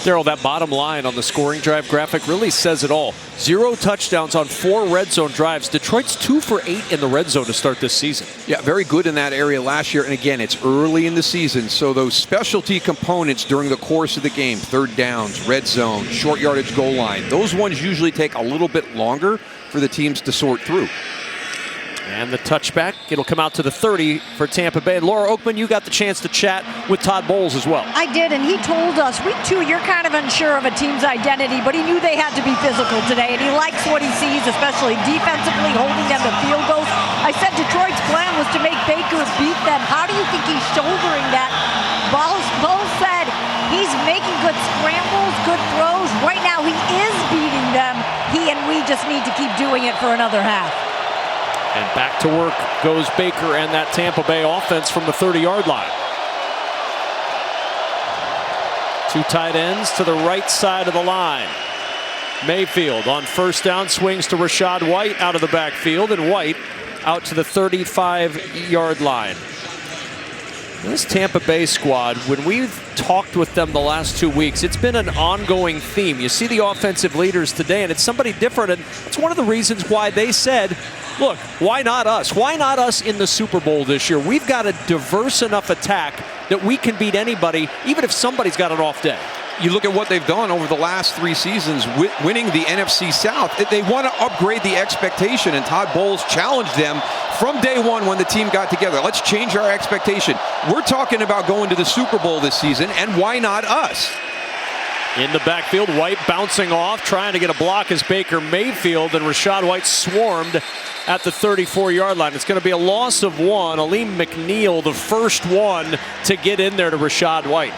Daryl, that bottom line on the scoring drive graphic really says it all. 0 touchdowns on 4 red zone drives. Detroit's 2 for 8 in the red zone to start this season. Yeah, very good in that area last year. And again, it's early in the season, so those specialty components during the course of the game, 3rd downs, red zone, short yardage goal line, those ones usually take a little bit longer for the teams to sort through. And the touchback, it'll come out to the 30 for Tampa Bay. Laura Oakman, you got the chance to chat with Todd Bowles as well. I did, and he told us, week 2, you're kind of unsure of a team's identity, but he knew they had to be physical today, and he likes what he sees, especially defensively, holding them to field goals. I said Detroit's plan was to make Baker beat them. How do you think he's shouldering that? Bowles said he's making good scrambles, good throws. Right now, he is beating them. He and we just need to keep doing it for another half. And back to work goes Baker and that Tampa Bay offense from the 30-yard line. 2 tight ends to the right side of the line. Mayfield on first down swings to Rachaad White out of the backfield, and White out to the 35-yard line. This Tampa Bay squad, when we've talked with them the last 2 weeks, it's been an ongoing theme. You see the offensive leaders today, and it's somebody different, and it's one of the reasons why they said, look, why not us? Why not us in the Super Bowl this year? We've got a diverse enough attack that we can beat anybody, even if somebody's got an off day. You look at what they've done over the last 3 seasons, winning the NFC South. They want to upgrade the expectation, and Todd Bowles challenged them from day one when the team got together. Let's change our expectation. We're talking about going to the Super Bowl this season, and why not us? In the backfield, White bouncing off, trying to get a block as Baker Mayfield, and Rachaad White swarmed at the 34-yard line. It's going to be a loss of 1. Aleem McNeil, the first one to get in there to Rachaad White.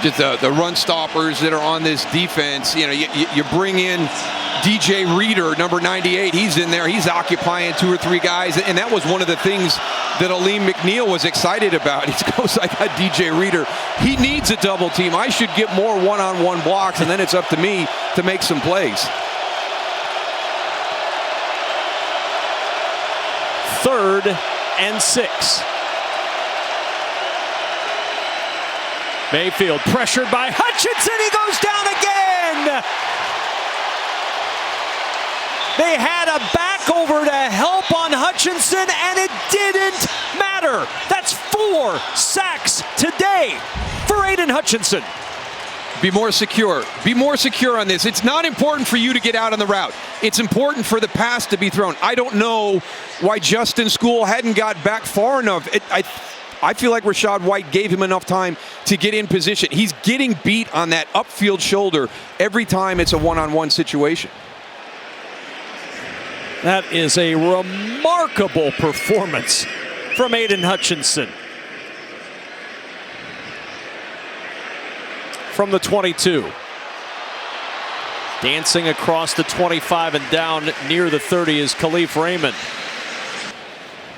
Just the run stoppers that are on this defense. You know, you bring in DJ Reader, number 98. He's in there. He's occupying 2 or 3 guys. And that was one of the things that Aleem McNeil was excited about. He goes, I got DJ Reader. He needs a double team. I should get more one-on-one blocks, and then it's up to me to make some plays. 3rd and 6. Mayfield pressured by Hutchinson. He goes down again. They had a back over to help on Hutchinson, and it didn't matter. That's 4 sacks today for Aiden Hutchinson. Be more secure. Be more secure on this. It's not important for you to get out on the route. It's important for the pass to be thrown. I don't know why Justin School hadn't got back far enough. I feel like Rachaad White gave him enough time to get in position. He's getting beat on that upfield shoulder every time it's a one-on-one situation. That is a remarkable performance from Aiden Hutchinson. From the 22. Dancing across the 25 and down near the 30 is Khalif Raymond.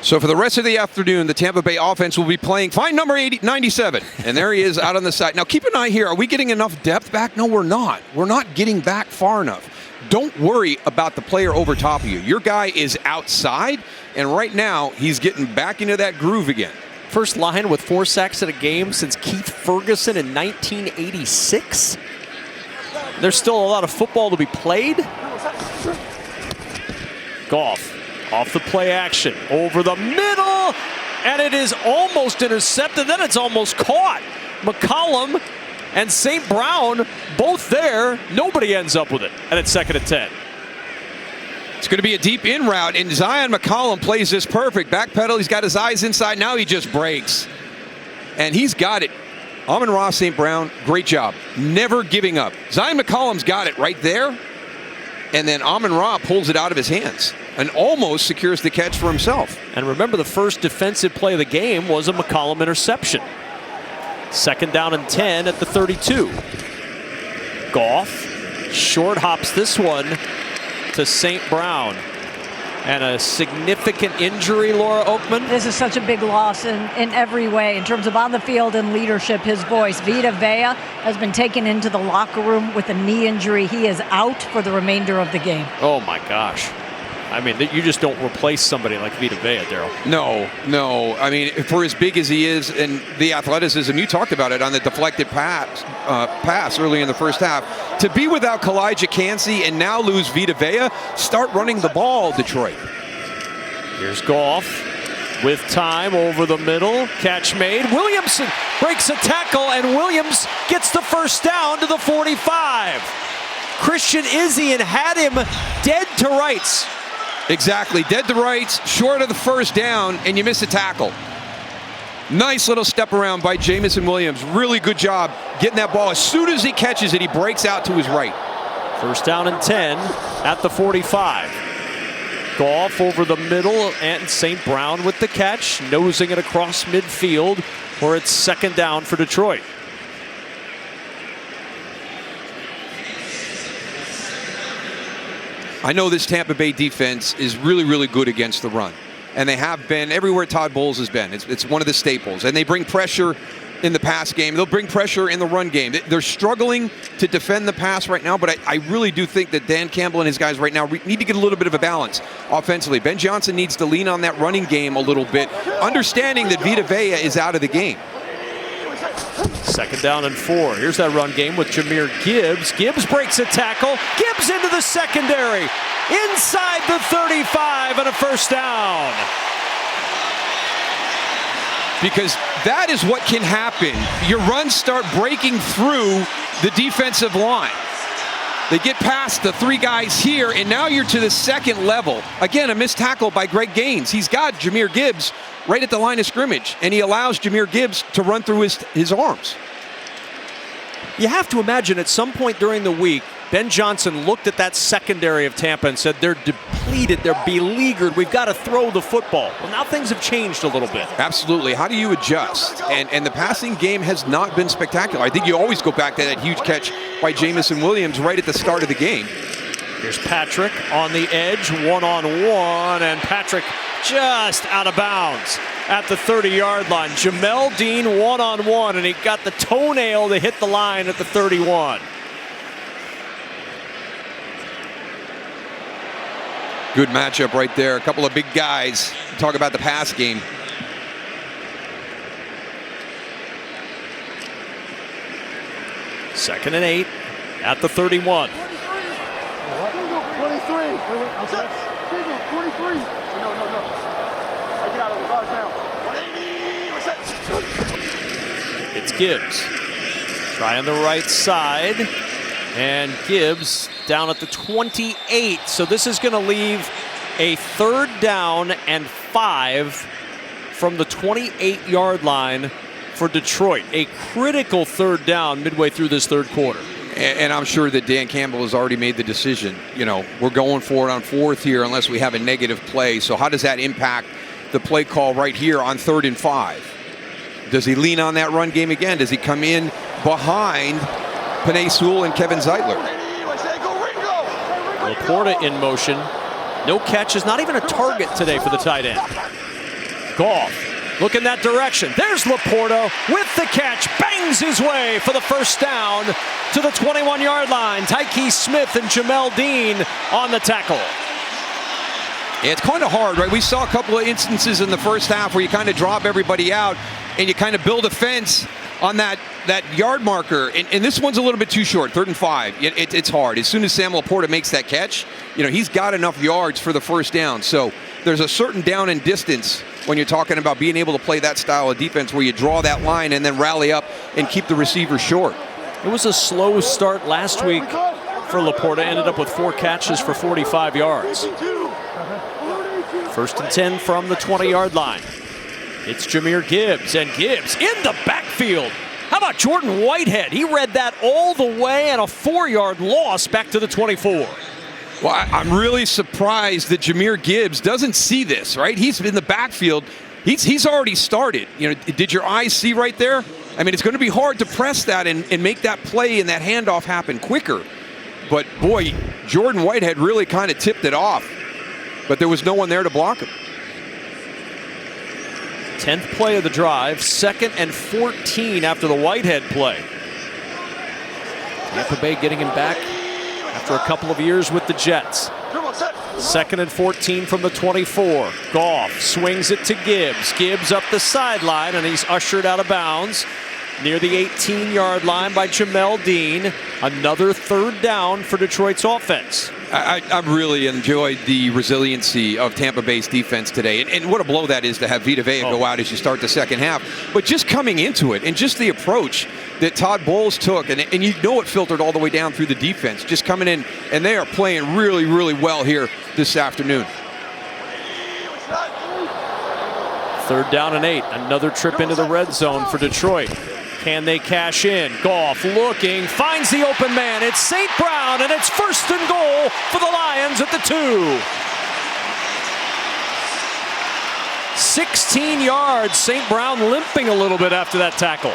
So for the rest of the afternoon, the Tampa Bay offense will be playing find number 97. And there he is out on the side. Now keep an eye here. Are we getting enough depth back? No, we're not. We're not getting back far enough. Don't worry about the player over top of you. Your guy is outside, and right now he's getting back into that groove again. First line with 4 sacks in a game since Keith Ferguson in 1986. There's still a lot of football to be played. Goff off the play action, over the middle, and it is almost intercepted, then it's almost caught. McCollum and St. Brown both there. Nobody ends up with it, and it's 2nd and 10. It's going to be a deep in route, and Zion McCollum plays this perfect. Backpedal, he's got his eyes inside. Now he just breaks, and he's got it. Amon-Ra St. Brown, great job. Never giving up. Zion McCollum's got it right there, and then Amon-Ra pulls it out of his hands and almost secures the catch for himself. And remember, the first defensive play of the game was a McCollum interception. 2nd down and 10 at the 32. Goff short hops this one to St. Brown. And a significant injury, Laura Oakman. This is such a big loss in every way, in terms of on the field and leadership, his voice. Vita Vea has been taken into the locker room with a knee injury. He is out for the remainder of the game. Oh, my gosh. I mean, you just don't replace somebody like Vita Vea, Daryl. No. I mean, for as big as he is and the athleticism, you talked about it on the deflected pass early in the first half. To be without Kalijah Cansey and now lose Vita Vea, start running the ball, Detroit. Here's Goff with time over the middle. Catch made. Williamson breaks a tackle, and Williams gets the first down to the 45. Christian Izien had him dead to rights. Exactly. Dead to rights, short of the first down, and you miss a tackle. Nice little step around by Jamison Williams. Really good job getting that ball. As soon as he catches it, he breaks out to his right. First down and 10 at the 45. Goff over the middle, and St. Brown with the catch, nosing it across midfield, where it's 2nd down for Detroit. I know this Tampa Bay defense is really, really good against the run. And they have been everywhere Todd Bowles has been. It's one of the staples. And they bring pressure in the pass game. They'll bring pressure in the run game. They're struggling to defend the pass right now, but I really do think that Dan Campbell and his guys right now need to get a little bit of a balance offensively. Ben Johnson needs to lean on that running game a little bit, understanding that Vita Vea is out of the game. 2nd down and 4. Here's that run game with Jahmyr Gibbs. Gibbs breaks a tackle. Gibbs into the secondary. Inside the 35 and a first down. Because that is what can happen. Your runs start breaking through the defensive line. They get past the 3 guys here, and now you're to the 2nd level. Again, a missed tackle by Greg Gaines. He's got Jahmyr Gibbs right at the line of scrimmage, and he allows Jahmyr Gibbs to run through his arms. You have to imagine at some point during the week, Ben Johnson looked at that secondary of Tampa and said, they're depleted, they're beleaguered, we've got to throw the football. Well, now things have changed a little bit. Absolutely. How do you adjust? And the passing game has not been spectacular. I think you always go back to that huge catch by Jamison Williams right at the start of the game. Here's Patrick on the edge, one-on-one, and Patrick just out of bounds at the 30-yard line. Jamel Dean one-on-one, and he got the toenail to hit the line at the 31. Good matchup right there. A couple of big guys. Talk about the pass game. Second and 8 at the 31. 23. Okay. 23. No. I got it. Guard down. 180. It's Gibbs. Try on the right side. And Gibbs down at the 28. So this is going to leave a 3rd down and 5 from the 28-yard line for Detroit. A critical 3rd down midway through this 3rd quarter. And I'm sure that Dan Campbell has already made the decision. You know, we're going for it on 4th here unless we have a negative play. So how does that impact the play call right here on 3rd and 5? Does he lean on that run game again? Does he come in behind Penei Sewell and Kevin Zeitler? Laporta in motion. No catches, not even a target today for the tight end. Goff, look in that direction. There's Laporta with the catch. Bangs his way for the 1st down to the 21-yard line. Tyke Smith and Jamel Dean on the tackle. Yeah, it's kind of hard, right? We saw a couple of instances in the first half where you kind of drop everybody out and you kind of build a fence on that yard marker, and this one's a little bit too short. 3rd and 5. It's hard. As soon as Sam Laporta makes that catch, you know, he's got enough yards for the 1st down. So there's a certain down and distance when you're talking about being able to play that style of defense where you draw that line and then rally up and keep the receiver short. It was a slow start last week for Laporta. Ended up with 4 catches for 45 yards. 1st and 10 from the 20-yard line. It's Jahmyr Gibbs, and Gibbs in the backfield. How about Jordan Whitehead? He read that all the way and a 4-yard loss back to the 24. Well, I'm really surprised that Jahmyr Gibbs doesn't see this, right? He's in the backfield. He's already started. You know, did your eyes see right there? I mean, it's going to be hard to press that and make that play and that handoff happen quicker. But, boy, Jordan Whitehead really kind of tipped it off. But there was no one there to block him. 10th play of the drive, 2nd and 14 after the Whitehead play. Tampa Bay getting him back after a couple of years with the Jets. 2nd and 14 from the 24. Goff swings it to Gibbs. Gibbs up the sideline, and he's ushered out of bounds near the 18-yard line by Jamel Dean. Another 3rd down for Detroit's offense. I really enjoyed the resiliency of Tampa Bay's defense today. And what a blow that is to have Vita Vea go out as you start the 2nd half. But just coming into it and just the approach that Todd Bowles took, and you know it filtered all the way down through the defense, just coming in, and they are playing really, really well here this afternoon. 3rd down and 8. Another trip into the red zone for Detroit. Can they cash in? Goff looking, finds the open man. It's St. Brown, and it's 1st and goal for the Lions at the 2. 16 yards. St. Brown limping a little bit after that tackle.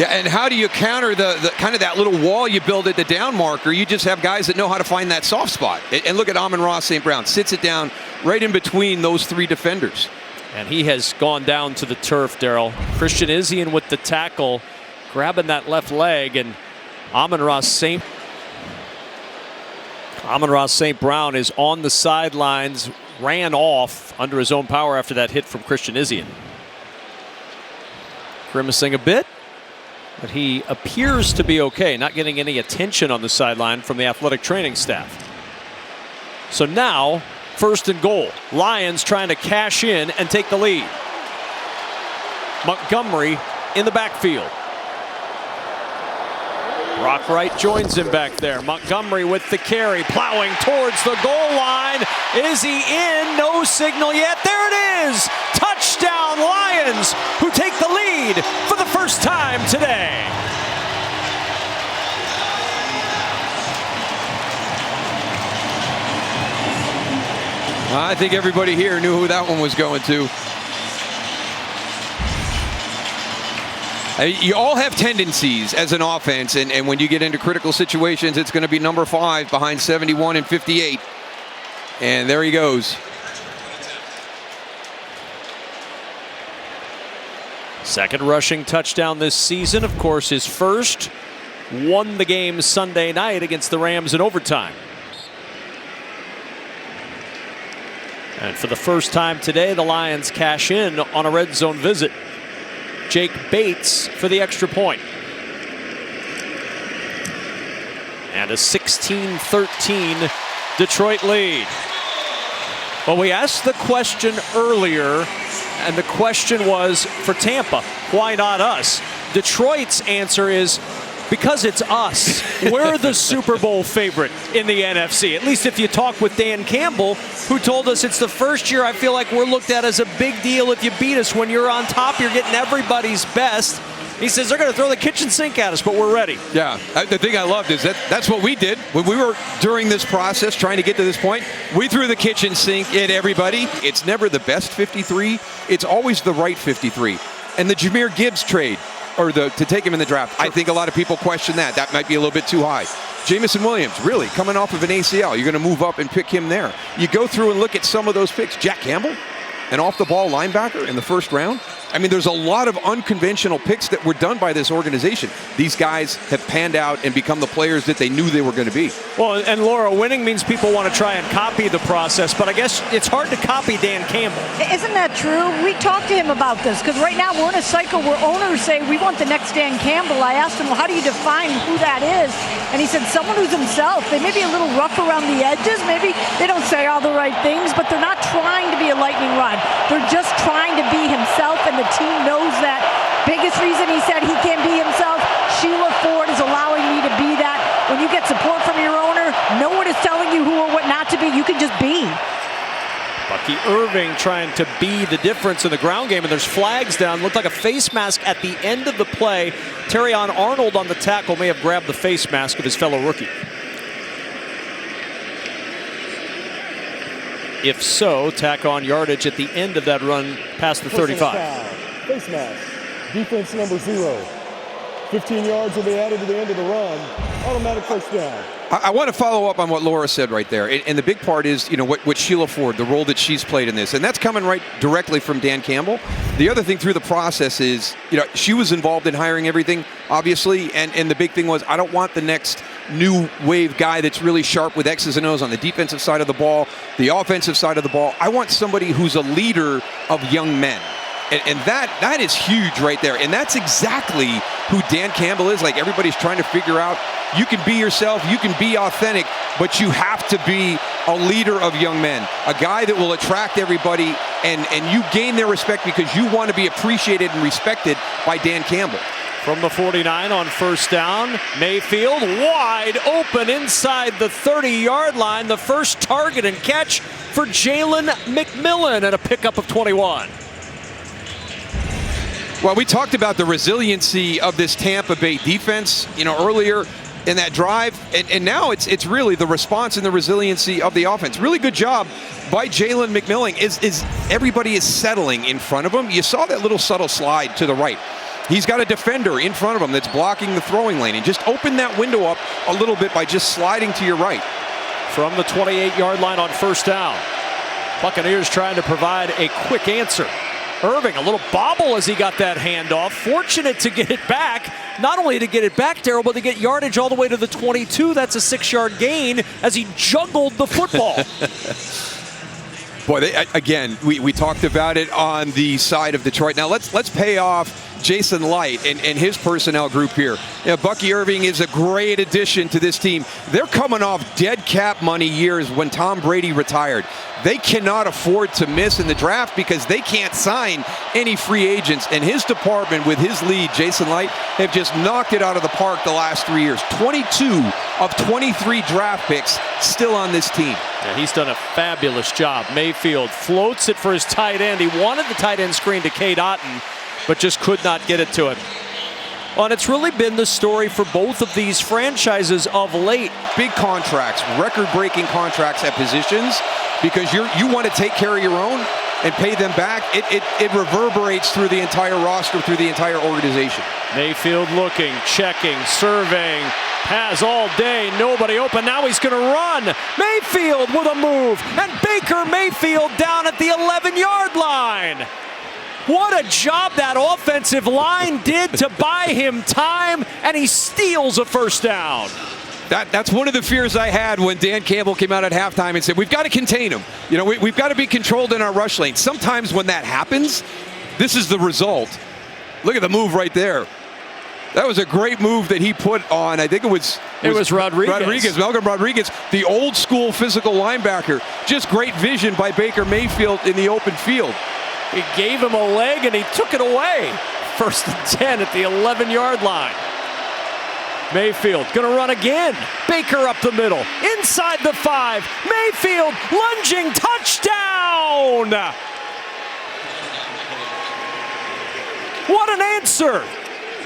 Yeah, and how do you counter the kind of that little wall you build at the down marker? You just have guys that know how to find that soft spot. And look at Amon-Ra St. Brown. Sits it down right in between those 3 defenders. And he has gone down to the turf, Darryl. Christian Izzian with the tackle, grabbing that left leg, and Amon-Ra St. Brown is on the sidelines, ran off under his own power after that hit from Christian Izzian. Grimacing a bit, but he appears to be okay, not getting any attention on the sideline from the athletic training staff. So now, 1st and goal. Lions trying to cash in and take the lead. Montgomery in the backfield. Brock Wright joins him back there. Montgomery with the carry, plowing towards the goal line. Is he in? No signal yet. There it is. Touchdown Lions, who take the lead for the first time today. I think everybody here knew who that one was going to. You all have tendencies as an offense, and when you get into critical situations, it's going to be number 5 behind 71 and 58. And there he goes. Second rushing touchdown this season, of course, his first. Won the game Sunday night against the Rams in overtime. And for the first time today, the Lions cash in on a red zone visit. Jake Bates for the extra point. And a 16-13 Detroit lead. Well, we asked the question earlier, and the question was for Tampa, why not us? Detroit's answer is because it's us. We're the Super Bowl favorite in the NFC. At least if you talk with Dan Campbell, who told us it's the first year I feel like we're looked at as a big deal if you beat us. When you're on top, you're getting everybody's best. He says they're going to throw the kitchen sink at us, but we're ready. Yeah, the thing I loved is that's what we did. When we were during this process trying to get to this point, we threw the kitchen sink at everybody. It's never the best 53. It's always the right 53. And the Jahmyr Gibbs trade, or to take him in the draft, I think a lot of people question that. That might be a little bit too high. Jamison Williams, really, coming off of an ACL. You're going to move up and pick him there. You go through and look at some of those picks. Jack Campbell, an off-the-ball linebacker in the first round. I mean, there's a lot of unconventional picks that were done by this organization. These guys have panned out and become the players that they knew they were going to be. Well, and Laura, winning means people want to try and copy the process, but I guess it's hard to copy Dan Campbell. Isn't that true? We talked to him about this because right now we're in a cycle where owners say we want the next Dan Campbell. I asked him, well, how do you define who that is? And he said someone who's himself. They may be a little rough around the edges. Maybe they don't say all the right things, but they're not trying to be a lightning rod. They're just trying to be himself, and the team knows that. Biggest reason he said he can't be himself, Sheila Ford is allowing me to be that. When you get support from your owner, no one is telling you who or what not to be. You can just be. Bucky Irving trying to be the difference in the ground game, and there's flags down. Looked like a face mask at the end of the play. Terrion Arnold on the tackle may have grabbed the face mask of his fellow rookie. If so, tack on yardage at the end of that run past the 35. Face mask. Defense number 0. 15 yards will be added to the end of the run. Automatic first down. I want to follow up on what Laura said right there. And the big part is, what Sheila Ford, the role that she's played in this. And that's coming right directly from Dan Campbell. The other thing through the process is, she was involved in hiring everything, obviously. And the big thing was, I don't want the next new wave guy that's really sharp with X's and O's on the defensive side of the ball, the offensive side of the ball. I want somebody who's a leader of young men. And that is huge right there. And that's exactly who Dan Campbell is. Like, everybody's trying to figure out, you can be yourself, you can be authentic, but you have to be a leader of young men, a guy that will attract everybody, and you gain their respect because you want to be appreciated and respected by Dan Campbell. From the 49 on first down, Mayfield wide open inside the 30-yard line. The first target and catch for Jalen McMillan and a pickup of 21. Well, we talked about the resiliency of this Tampa Bay defense, earlier in that drive, and now it's really the response and the resiliency of the offense. Really good job by Jalen McMillan. Is everybody is settling in front of him. You saw that little subtle slide to the right. He's got a defender in front of him that's blocking the throwing lane, and just open that window up a little bit by just sliding to your right. From the 28-yard line on first down, Buccaneers trying to provide a quick answer. Irving, a little bobble as he got that handoff. Fortunate to get it back. Not only to get it back, Darryl, but to get yardage all the way to the 22. That's a 6-yard gain as he juggled the football. Boy, again, we talked about it on the side of Detroit. Now let's pay off Jason Light and his personnel group here. Bucky Irving is a great addition to this team. They're coming off dead cap money years when Tom Brady retired. They cannot afford to miss in the draft because they can't sign any free agents. And his department with his lead, Jason Light, have just knocked it out of the park the last 3 years. 22 of 23 draft picks still on this team. Yeah, he's done a fabulous job. Mayfield floats it for his tight end. He wanted the tight end screen to Cade Otton, but just could not get it to him. Well, and it's really been the story for both of these franchises of late. Big contracts, record-breaking contracts at positions, because you want to take care of your own and pay them back. It reverberates through the entire roster, through the entire organization. Mayfield looking, checking, surveying, has all day, nobody open. Now he's going to run. Mayfield with a move, and Baker Mayfield down at the 11-yard line. What a job that offensive line did to buy him time, and he steals a first down. That's one of the fears I had when Dan Campbell came out at halftime and said, we've got to contain him. You know, we've got to be controlled in our rush lane. Sometimes when that happens, this is the result. Look at the move right there. That was a great move that he put on. I think it was Rodriguez. Malcolm Rodriguez, the old school physical linebacker. Just great vision by Baker Mayfield in the open field. He gave him a leg and he took it away. 1st and 10 at the 11-yard line. Mayfield gonna run again. Baker up the middle, inside the 5. Mayfield lunging, touchdown! What an answer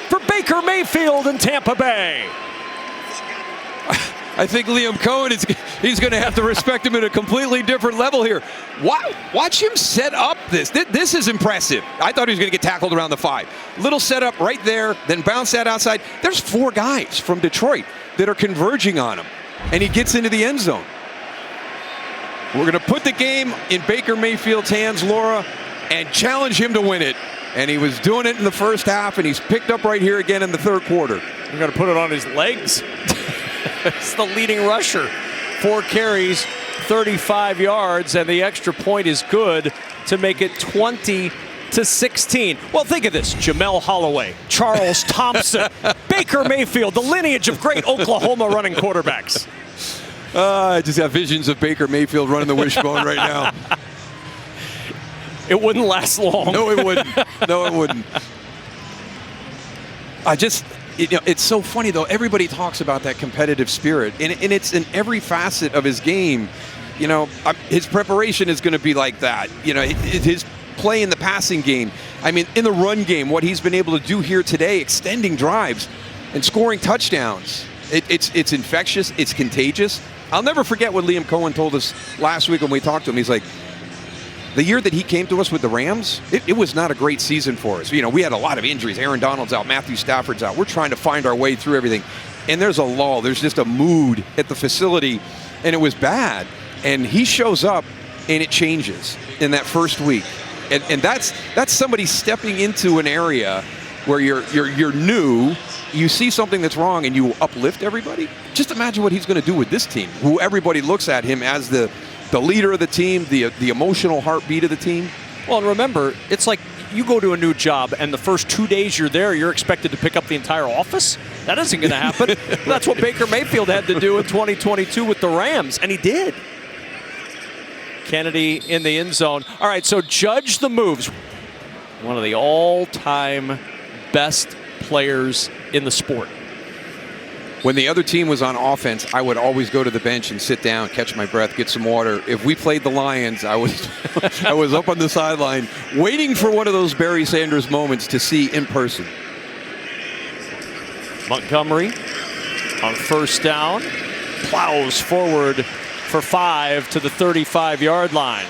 for Baker Mayfield in Tampa Bay. I think Liam Cohen he's going to have to respect him at a completely different level here. Watch him set up this. This is impressive. I thought he was going to get tackled around the 5. Little setup right there, then bounce that outside. There's 4 guys from Detroit that are converging on him, and he gets into the end zone. We're going to put the game in Baker Mayfield's hands, Laura, and challenge him to win it. And he was doing it in the first half, and he's picked up right here again in the third quarter. We're going to put it on his legs. It's the leading rusher. 4 carries, 35 yards, and the extra point is good to make it 20-16. Well, think of this. Jamel Holloway, Charles Thompson, Baker Mayfield, the lineage of great Oklahoma running quarterbacks. I just have visions of Baker Mayfield running the wishbone right now. It wouldn't last long. No, it wouldn't. No, it wouldn't. It's so funny, though. Everybody talks about that competitive spirit, and it's in every facet of his game. You know, his preparation is going to be like that. You know, his play in the passing game. I mean, in the run game, what he's been able to do here today, extending drives and scoring touchdowns. It's infectious. It's contagious. I'll never forget what Liam Cohen told us last week when we talked to him. He's like, the year that he came to us with the Rams, it was not a great season for us. You know, we had a lot of injuries. Aaron Donald's out. Matthew Stafford's out. We're trying to find our way through everything. And there's a lull. There's just a mood at the facility, and it was bad. And he shows up, and it changes in that first week. And that's somebody stepping into an area where you're new. You see something that's wrong, and you uplift everybody. Just imagine what he's going to do with this team, who everybody looks at him as the leader of the team, the emotional heartbeat of the team. Well, and remember, it's like you go to a new job and the first 2 days you're there, you're expected to pick up the entire office. That isn't going to happen. That's what Baker Mayfield had to do in 2022 with the Rams, and he did. Kennedy in the end zone. All right, so judge the moves. One of the all-time best players in the sport. When the other team was on offense, I would always go to the bench and sit down, catch my breath, get some water. If we played the Lions, I was up on the sideline waiting for one of those Barry Sanders moments to see in person. Montgomery on first down, plows forward for 5 to the 35-yard line.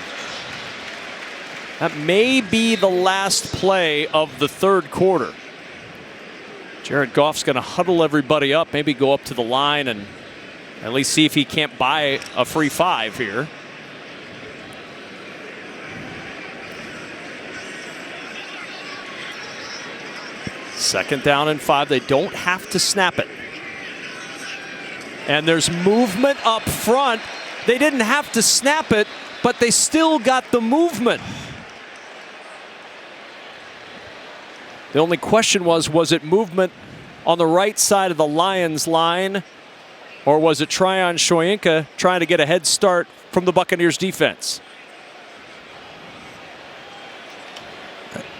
That may be the last play of the third quarter. Jared Goff's going to huddle everybody up, maybe go up to the line and at least see if he can't buy a free 5 here. Second down and 5. They don't have to snap it. And there's movement up front. They didn't have to snap it, but they still got the movement. The only question was it movement on the right side of the Lions line, or was it Tryon Shoyinka trying to get a head start from the Buccaneers defense?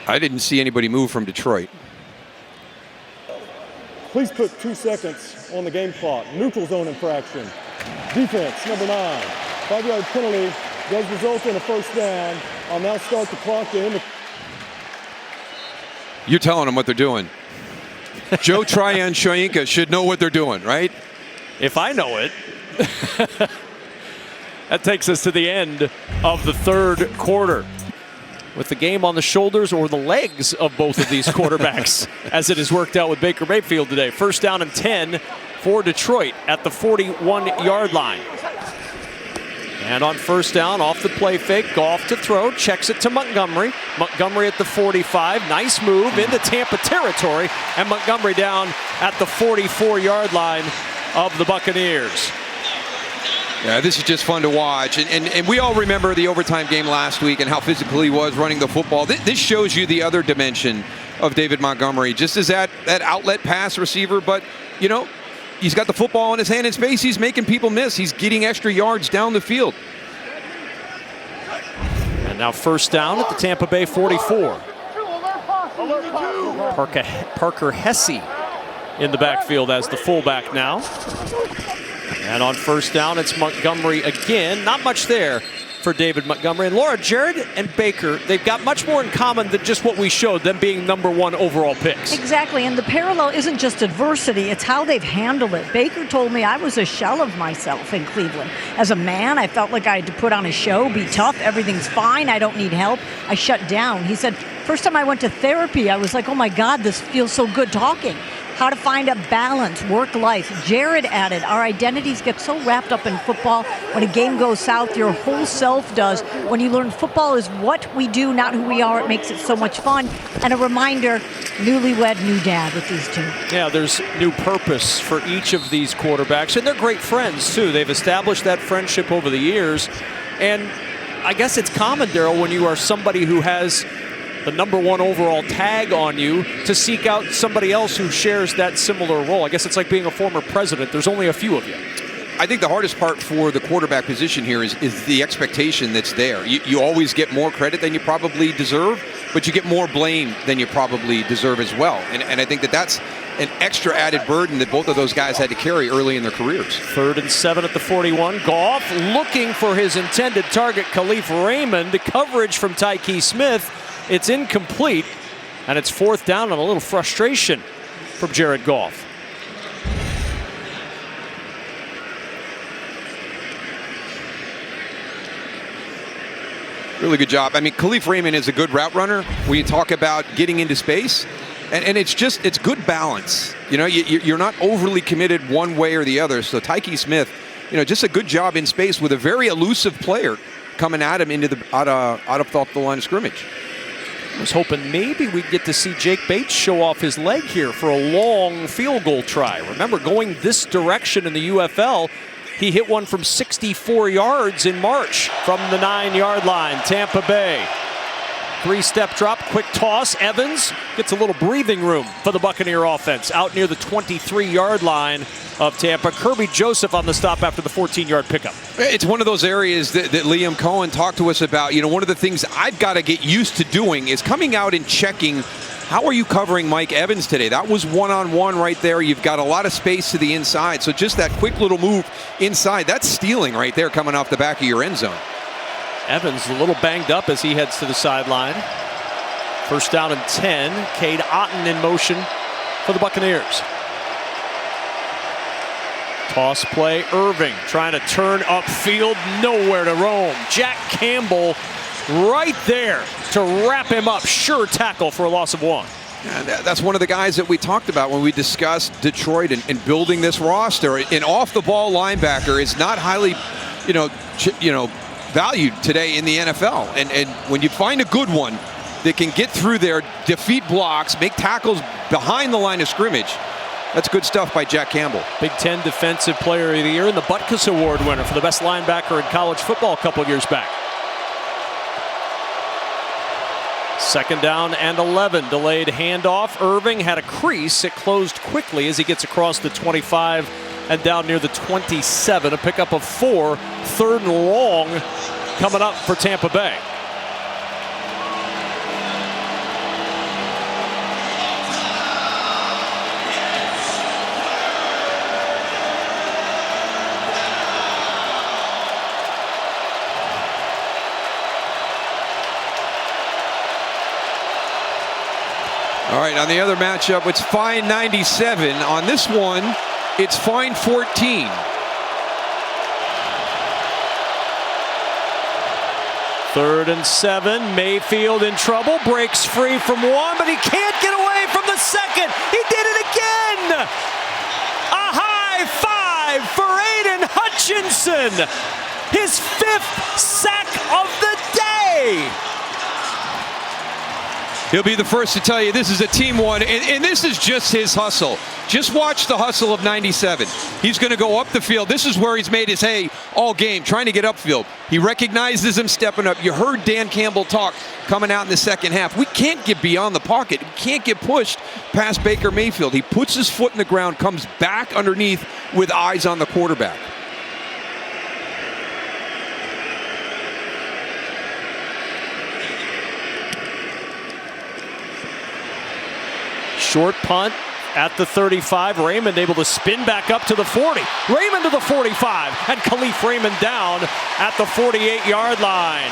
I didn't see anybody move from Detroit. Please put 2 seconds on the game clock. Neutral zone infraction. Defense, number 9. 5-yard penalty does result in a first down. I'll now start the clock to end the... You're telling them what they're doing. Joe Tryon Shoyinka should know what they're doing, right? If I know it. That takes us to the end of the third quarter, with the game on the shoulders or the legs of both of these quarterbacks, as it has worked out with Baker Mayfield today. First down and 10 for Detroit at the 41-yard line. And on first down, off the play fake, Goff to throw, checks it to Montgomery. Montgomery at the 45, nice move into Tampa territory, and Montgomery down at the 44-yard line of the Buccaneers. Yeah, this is just fun to watch. And we all remember the overtime game last week and how physical he was running the football. This shows you the other dimension of David Montgomery, just as that outlet pass receiver. But, you know, he's got the football in his hand in space. He's making people miss. He's getting extra yards down the field. And now first down at the Tampa Bay 44. Parker Hesse in the backfield as the fullback now. And on first down, it's Montgomery again. Not much there for David Montgomery. And Laura, Jared and Baker, they've got much more in common than just what we showed, them being #1 overall picks. Exactly, and the parallel isn't just adversity, it's how they've handled it. Baker told me I was a shell of myself in Cleveland. As a man, I felt like I had to put on a show, be tough, everything's fine, I don't need help. I shut down. He said, first time I went to therapy, I was like, oh my God, this feels so good talking. How to find a balance, work life. Jared added, our identities get so wrapped up in football. When a game goes south, your whole self does. When you learn football is what we do, not who we are, it makes it so much fun. And a reminder, newlywed, new dad with these two. Yeah, there's new purpose for each of these quarterbacks, and they're great friends too. They've established that friendship over the years. And I guess it's common, Daryl, when you are somebody who has the #1 overall tag on you, to seek out somebody else who shares that similar role. I guess it's like being a former president. There's only a few of you. I think the hardest part for the quarterback position here is the expectation that's there. You always get more credit than you probably deserve, but you get more blame than you probably deserve as well. And I think that's an extra added burden that both of those guys had to carry early in their careers. 3rd and 7 at the 41. Goff looking for his intended target, Khalif Raymond. The coverage from Tyke Smith. It's incomplete, and it's 4th down and a little frustration from Jared Goff. Really good job. I mean, Khalif Raymond is a good route runner when you talk about getting into space, and it's good balance. You know, you're not overly committed one way or the other. So Tyke Smith, you know, just a good job in space with a very elusive player coming at him into out of the line of scrimmage. I was hoping maybe we'd get to see Jake Bates show off his leg here for a long field goal try. Remember, going this direction in the UFL, he hit one from 64 yards in March from the 9-yard line. Tampa Bay. 3-step drop, quick toss. Evans gets a little breathing room for the Buccaneer offense out near the 23-yard line of Tampa. Kirby Joseph on the stop after the 14-yard pickup. It's one of those areas that Liam Cohen talked to us about. You know, one of the things I've got to get used to doing is coming out and checking, how are you covering Mike Evans today? That was one-on-one right there. You've got a lot of space to the inside. So just that quick little move inside, that's stealing right there coming off the back of your end zone. Evans a little banged up as he heads to the sideline. First down and 10. Cade Otton in motion for the Buccaneers. Toss play, Irving trying to turn upfield, nowhere to roam. Jack Campbell right there to wrap him up. Sure tackle for a loss of 1. And that's one of the guys that we talked about when we discussed Detroit and building this roster. An off-the-ball linebacker is not highly, valued today in the NFL. And when you find a good one that can get through there, defeat blocks, make tackles behind the line of scrimmage, that's good stuff by Jack Campbell. Big Ten Defensive Player of the Year and the Butkus Award winner for the best linebacker in college football a couple of years back. 2nd down and 11. Delayed handoff. Irving had a crease. It closed quickly as he gets across the 25 and down near the 27. A pickup of 4. 3rd and long coming up for Tampa Bay. All right, on the other matchup, it's fine 97. On this one, it's fine 14. 3rd and 7. Mayfield in trouble. Breaks free from one, but he can't get away from the second. He did it again. A high five for Aiden Hutchinson. His 5th sack of the day. He'll be the first to tell you this is a team one, and this is just his hustle. Just watch the hustle of 97. He's going to go up the field. This is where he's made his hay all game, trying to get upfield. He recognizes him stepping up. You heard Dan Campbell talk coming out in the second half. We can't get beyond the pocket. We can't get pushed past Baker Mayfield. He puts his foot in the ground, comes back underneath with eyes on the quarterback. Short punt at the 35. Raymond able to spin back up to the 40. Raymond to the 45. And Khalif Raymond down at the 48-yard line.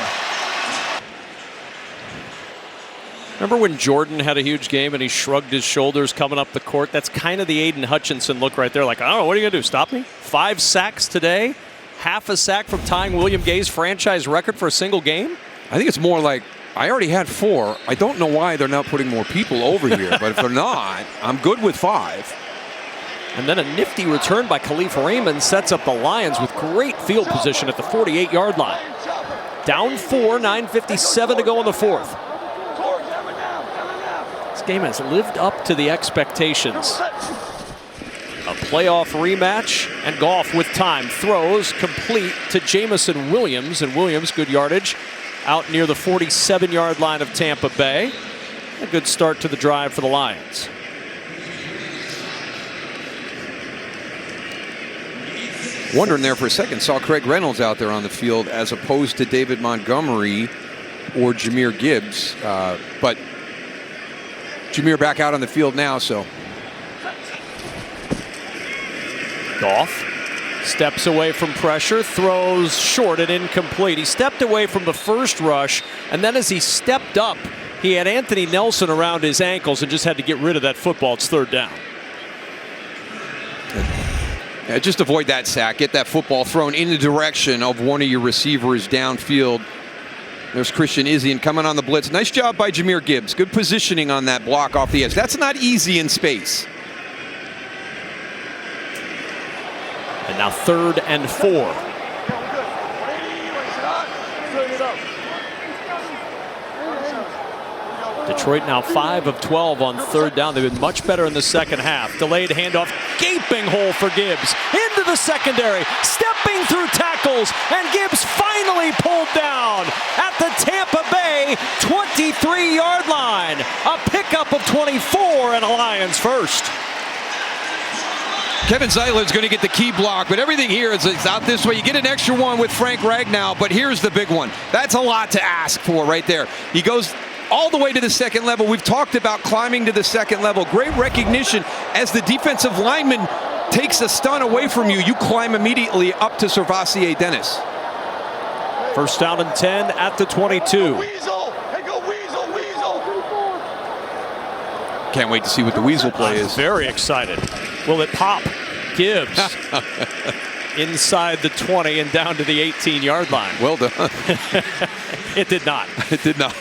Remember when Jordan had a huge game and he shrugged his shoulders coming up the court? That's kind of the Aiden Hutchinson look right there. Like, I don't know, what are you going to do? Stop me? 5 sacks today? Half a sack from tying William Gay's franchise record for a single game? I think it's more like, I already had 4. I don't know why they're not putting more people over here, but if they're not, I'm good with 5. And then a nifty return by Khalif Raymond sets up the Lions with great field position at the 48-yard line. Down 4, 9:57 to go in the 4th. This game has lived up to the expectations. A playoff rematch, and Goff with time throws complete to Jamison Williams, and Williams, good yardage, out near the 47-yard line of Tampa Bay. A good start to the drive for the Lions. Wondering there for a second, saw Craig Reynolds out there on the field as opposed to David Montgomery or Jahmyr Gibbs. But Jahmyr back out on the field now, so. Goff steps away from pressure, throws short and incomplete. He stepped away from the first rush, and then as he stepped up, he had Anthony Nelson around his ankles and just had to get rid of that football. It's 3rd down. Yeah, just avoid that sack. Get that football thrown in the direction of one of your receivers downfield. There's Christian Izzian coming on the blitz. Nice job by Jahmyr Gibbs. Good positioning on that block off the edge. That's not easy in space. And now 3rd and 4. Detroit now 5 of 12 on 3rd down. They've been much better in the second half. Delayed handoff, gaping hole for Gibbs. Into the secondary, stepping through tackles, and Gibbs finally pulled down at the Tampa Bay 23-yard line. A pickup of 24 and a Lions first. Kevin Zeitler's going to get the key block, but everything here is out this way. You get an extra one with Frank Ragnow, but here's the big one. That's a lot to ask for right there. He goes all the way to the second level. We've talked about climbing to the second level. Great recognition as the defensive lineman takes a stun away from you. You climb immediately up to Servassier Dennis. 1st down and 10 at the 22. Can't wait to see what the Weasel play is. Very excited. Will it pop? Gibbs inside the 20 and down to the 18-yard line. Well done. It did not. It did not.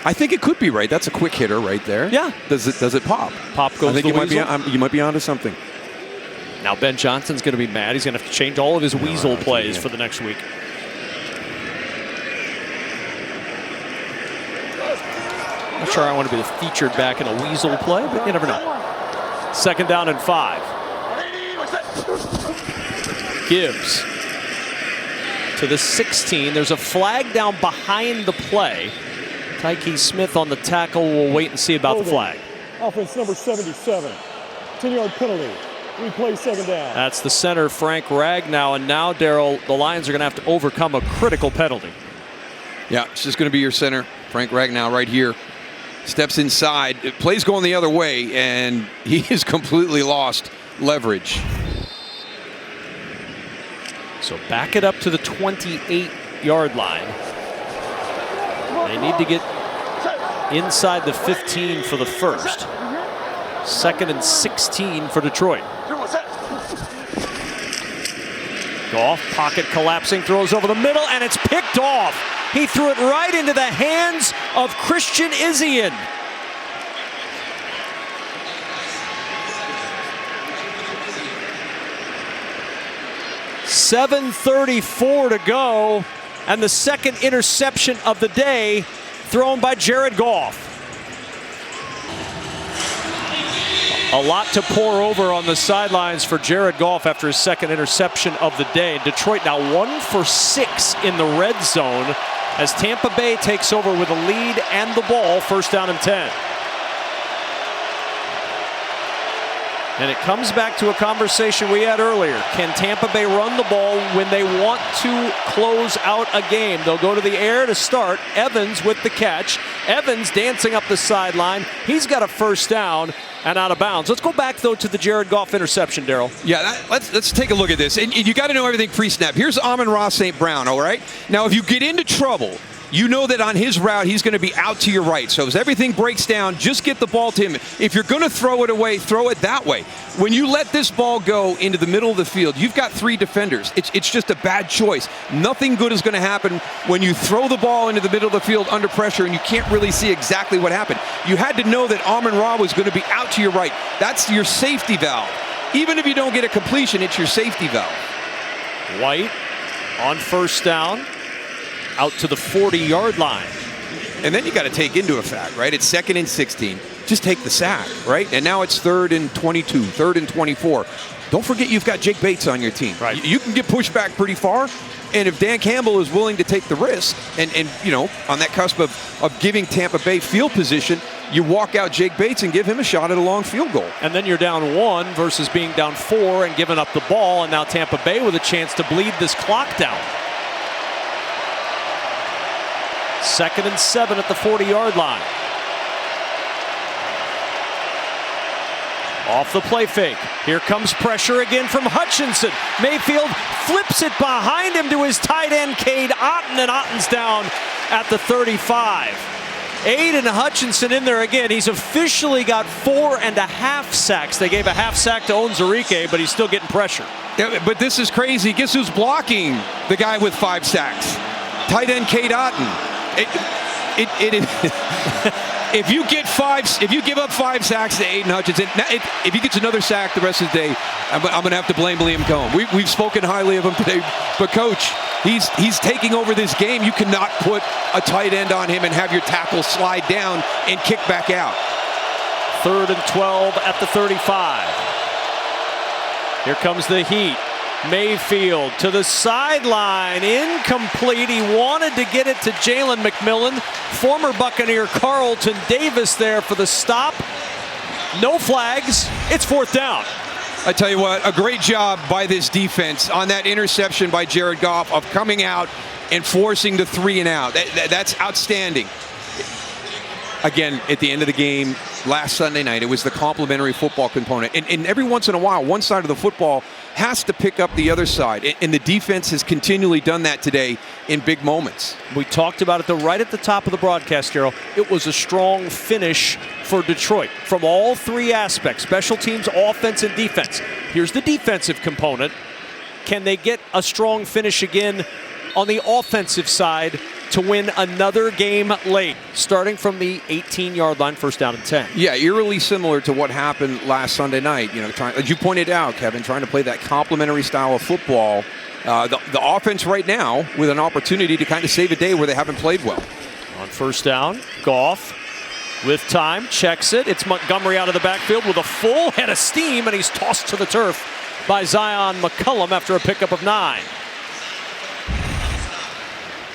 I think it could be right. That's a quick hitter right there. Yeah. Does it pop? Pop goes I think the you might be onto something. Now Ben Johnson's going to be mad. He's going to have to change all of his Weasel plays for the next week. Not sure I want to be featured back in a Weasel play, but you never know. 2nd down and 5. Gibbs to the 16. There's a flag down behind the play. Tyke Smith on the tackle. We'll wait and see about the flag. Offense number 77. 10-yard penalty. Replay 2nd down. That's the center, Frank Ragnow. And now, Darryl, the Lions are going to have to overcome a critical penalty. Yeah, it's just going to be your center, Frank Ragnow, right here. Steps inside. Play's going the other way, and he has completely lost leverage. So back it up to the 28-yard line. They need to get inside the 15 for the first. 2nd and 16 for Detroit. Goff, pocket collapsing, throws over the middle, and it's picked off. He threw it right into the hands of Christian Izien. .734 to go, and the second interception of the day thrown by Jared Goff. A lot to pour over on the sidelines for Jared Goff after his second interception of the day. Detroit now 1 for 6 in the red zone as Tampa Bay takes over with a lead and the ball, 1st down and 10. And it comes back to a conversation we had earlier. Can Tampa Bay run the ball when they want to close out a game? They'll go to the air to start. Evans with the catch. Evans dancing up the sideline. He's got a 1st down and out of bounds. Let's go back, though, to the Jared Goff interception, Daryl. Yeah, let's take a look at this. And you got to know everything pre-snap. Here's Amon-Ra St. Brown, all right? Now, if you get into trouble, you know that on his route, he's going to be out to your right. So as everything breaks down, just get the ball to him. If you're going to throw it away, throw it that way. When you let this ball go into the middle of the field, you've got 3 defenders. It's just a bad choice. Nothing good is going to happen when you throw the ball into the middle of the field under pressure and you can't really see exactly what happened. You had to know that Amon-Ra was going to be out to your right. That's your safety valve. Even if you don't get a completion, it's your safety valve. White on 1st down. Out to the 40-yard line. And then you got to take into effect, right? It's 2nd and 16. Just take the sack, right? And now it's 3rd and 22, 3rd and 24. Don't forget you've got Jake Bates on your team. Right. You can get pushed back pretty far. And if Dan Campbell is willing to take the risk and you know, on that cusp of giving Tampa Bay field position, you walk out Jake Bates and give him a shot at a long field goal. And then you're down 1 versus being down 4 and giving up the ball. And now Tampa Bay with a chance to bleed this clock down. 2nd and 7 at the 40-yard line. Off the play fake. Here comes pressure again from Hutchinson. Mayfield flips it behind him to his tight end, Cade Otton, and Otton's down at the 35. Aiden Hutchinson in there again. He's officially got 4.5 sacks. They gave a half sack to Onwuzurike, but he's still getting pressure. Yeah, but this is crazy. Guess who's blocking the guy with 5 sacks? Tight end Cade Otton. If you give up 5 sacks to Aiden Hutchinson, if he gets another sack the rest of the day, I'm going to have to blame Liam Cohen. We've spoken highly of him today, but Coach, he's taking over this game. You cannot put a tight end on him and have your tackle slide down and kick back out. 3rd and 12 at the 35. Here comes the heat. Mayfield to the sideline, incomplete. He wanted to get it to Jalen McMillan. Former Buccaneer Carlton Davis there for the stop. No flags. It's 4th down. I tell you what, a great job by this defense on that interception by Jared Goff of coming out and forcing the 3 and out. That's outstanding. Again, at the end of the game last Sunday night, it was the complementary football component. And every once in a while, one side of the football has to pick up the other side. And the defense has continually done that today in big moments. We talked about it right at the top of the broadcast, Daryl. It was a strong finish for Detroit from all 3 aspects, special teams, offense, and defense. Here's the defensive component. Can they get a strong finish again on the offensive side to win another game late, starting from the 18-yard line, 1st down and 10. Yeah, eerily similar to what happened last Sunday night. You know, as you pointed out, Kevin, trying to play that complementary style of football. The offense right now with an opportunity to kind of save a day where they haven't played well. On 1st down, Goff with time, checks it. It's Montgomery out of the backfield with a full head of steam, and he's tossed to the turf by Zion McCollum after a pickup of 9.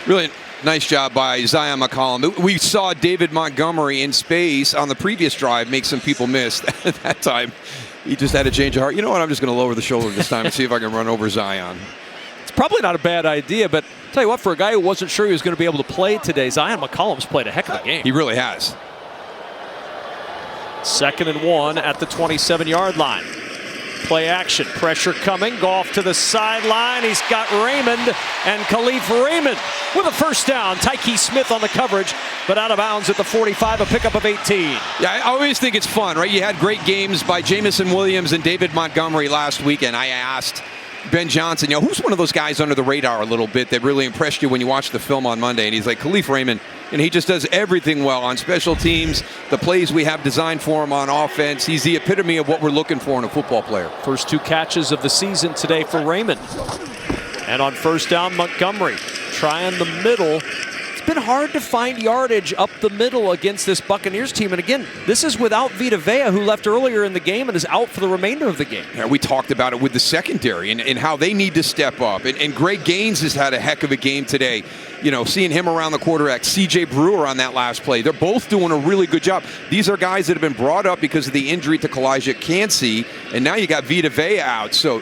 Really nice job by Zion McCollum. We saw David Montgomery in space on the previous drive make some people miss. That time, he just had a change of heart. You know what? I'm just going to lower the shoulder this time and see if I can run over Zion. It's probably not a bad idea, but I'll tell you what, for a guy who wasn't sure he was going to be able to play today, Zion McCollum's played a heck of a game. He really has. 2nd and 1 at the 27-yard line. Play action, pressure coming. Goff to the sideline. He's got Raymond and Khalif Raymond with a 1st down. Tyke Smith on the coverage, but out of bounds at the 45, a pickup of 18. Yeah, I always think it's fun, right? You had great games by Jamison Williams and David Montgomery last weekend. I asked Ben Johnson, who's one of those guys under the radar a little bit that really impressed you when you watched the film on Monday? And he's like Khalif Raymond, and he just does everything well on special teams, the plays we have designed for him on offense. He's the epitome of what we're looking for in a football player. First 2 catches of the season today for Raymond. And on first down, Montgomery trying the middle. It's been hard to find yardage up the middle against this Buccaneers team. And again, this is without Vita Vea, who left earlier in the game and is out for the remainder of the game. Yeah, we talked about it with the secondary and how they need to step up. And Greg Gaines has had a heck of a game today. Seeing him around the quarterback, C.J. Brewer on that last play. They're both doing a really good job. These are guys that have been brought up because of the injury to Kalijah Cansey, and now you got Vita Vea out. So,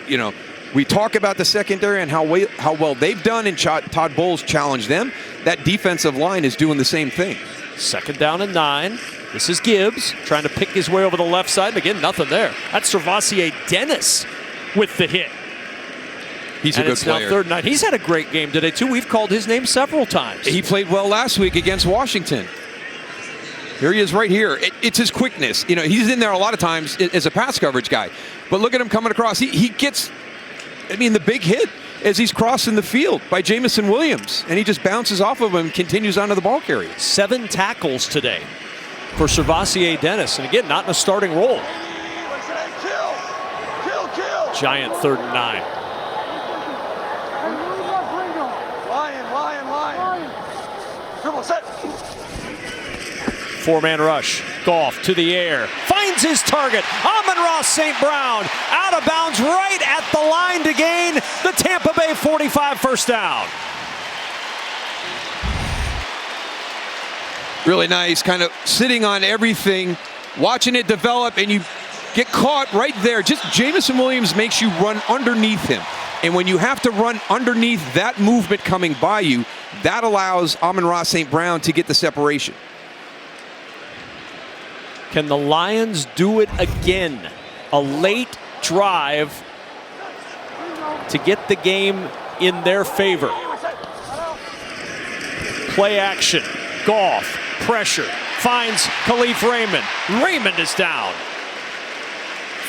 we talk about the secondary and how well they've done, and Todd Bowles challenged them. That defensive line is doing the same thing. 2nd down and 9. This is Gibbs trying to pick his way over the left side. Again, nothing there. That's Servassier Dennis with the hit. He's a good player. Now 3rd and 9. He's had a great game today, too. We've called his name several times. He played well last week against Washington. Here he is right here. It's his quickness. He's in there a lot of times as a pass coverage guy. But look at him coming across. He gets, the big hit as he's crossing the field by Jamison Williams. And he just bounces off of him and continues onto the ball carrier. 7 tackles today for Servassier Dennis. And again, not in a starting role. Giant 3rd and 9. Set. 4-man rush. Goff to the air. Finds his target. Amon-Ra St. Brown out of bounds right at the line to gain the Tampa Bay 45 first down. Really nice, kind of sitting on everything, watching it develop, and you get caught right there. Just Jamison Williams makes you run underneath him. And when you have to run underneath that movement coming by you, that allows Amon-Ra St. Brown to get the separation. Can the Lions do it again? A late drive to get the game in their favor. Play action. Goff, pressure, finds Khalif Raymond. Raymond is down.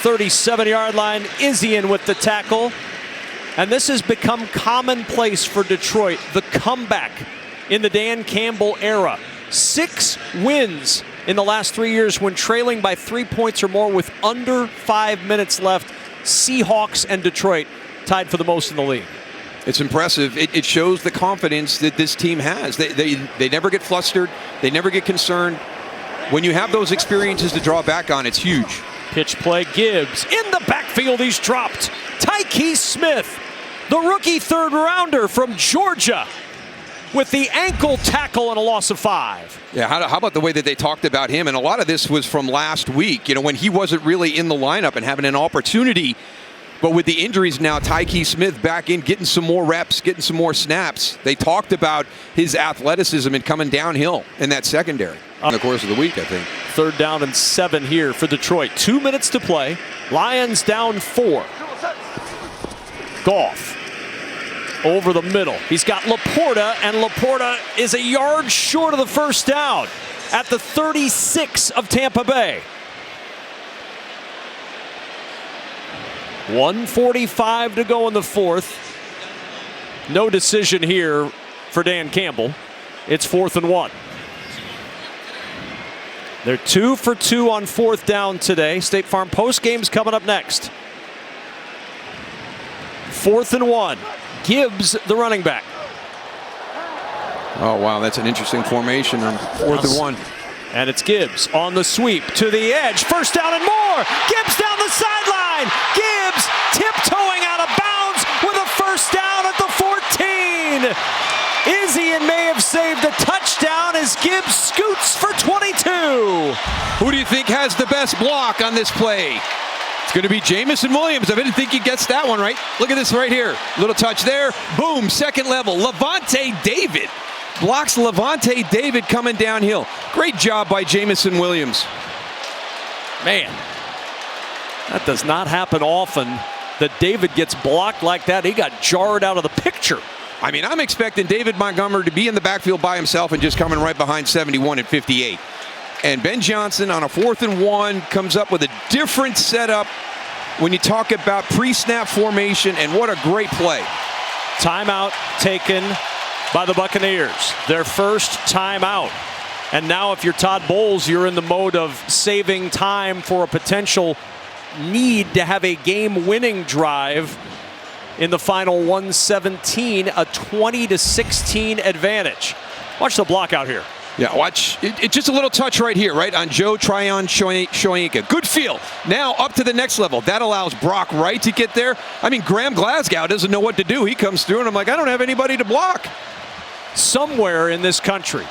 37-yard line. Izzian with the tackle. And this has become commonplace for Detroit, the comeback in the Dan Campbell era. 6 wins in the last 3 years when trailing by 3 points or more with under 5 minutes left. Seahawks and Detroit tied for the most in the league. It's impressive. It shows the confidence that this team has. They never get flustered. They never get concerned. When you have those experiences to draw back on, it's huge. Pitch play, Gibbs. In the backfield, he's dropped. Tyke Smith, the rookie 3rd rounder from Georgia, with the ankle tackle and a loss of 5. Yeah, how about the way that they talked about him? And a lot of this was from last week, when he wasn't really in the lineup and having an opportunity. But with the injuries now, Tyke Smith back in, getting some more reps, getting some more snaps. They talked about his athleticism and coming downhill in that secondary in the course of the week, I think. 3rd down and 7 here for Detroit. 2 minutes to play. Lions down 4. Goff over the middle. He's got Laporta, and Laporta is a yard short of the first down at the 36 of Tampa Bay. 1:45 to go in the 4th. No decision here for Dan Campbell. It's 4th and 1. They're 2 for 2 on 4th down today. State Farm post game's coming up next. 4th and 1. Gibbs, the running back. Oh, wow, that's an interesting formation on 4th and 1. And it's Gibbs on the sweep to the edge. First down and more. Gibbs down the sideline. Gibbs tiptoeing out of bounds with a first down at the 14. Izzian may have saved a touchdown as Gibbs scoots for 22. Who do you think has the best block on this play? It's going to be Jamison Williams. I didn't think he gets that one right. Look at this right here. Little touch there. Boom, second level. Levante David blocks Levante David coming downhill. Great job by Jamison Williams. Man, that does not happen often that David gets blocked like that. He got jarred out of the picture. I mean, I'm expecting David Montgomery to be in the backfield by himself and just coming right behind 71 and 58. And Ben Johnson on a 4th and 1 comes up with a different setup. when you talk about pre-snap formation, and what a great play. Timeout taken by the Buccaneers. Their first timeout. And now if you're Todd Bowles, you're in the mode of saving time for a potential need to have a game-winning drive in the final 117, a 20-16 advantage. Watch the block out here. Yeah, watch. It's just a little touch right here, right, on Joe Tryon-Shoyinka. Good feel. Now up to the next level. That allows Brock Wright to get there. I mean, Graham Glasgow doesn't know what to do. He comes through, and I'm like, I don't have anybody to block. Somewhere in this country,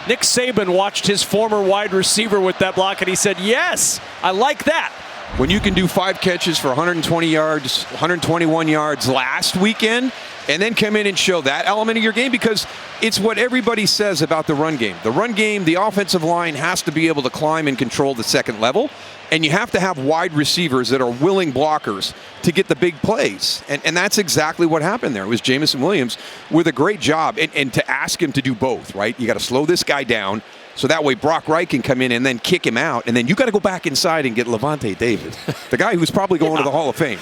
Nick Saban watched his former wide receiver with that block, and he said, yes, I like that. When you can do 5 catches for 120 yards, 121 yards last weekend, and then come in and show that element of your game, because it's what everybody says about the run game. The run game, the offensive line has to be able to climb and control the second level, and you have to have wide receivers that are willing blockers to get the big plays. And that's exactly what happened there. It was Jamison Williams with a great job, and to ask him to do both, right? You got to slow this guy down, so that way Brock Wright can come in and then kick him out, and then you got to go back inside and get Levante David, the guy who's probably going to the Hall of Fame.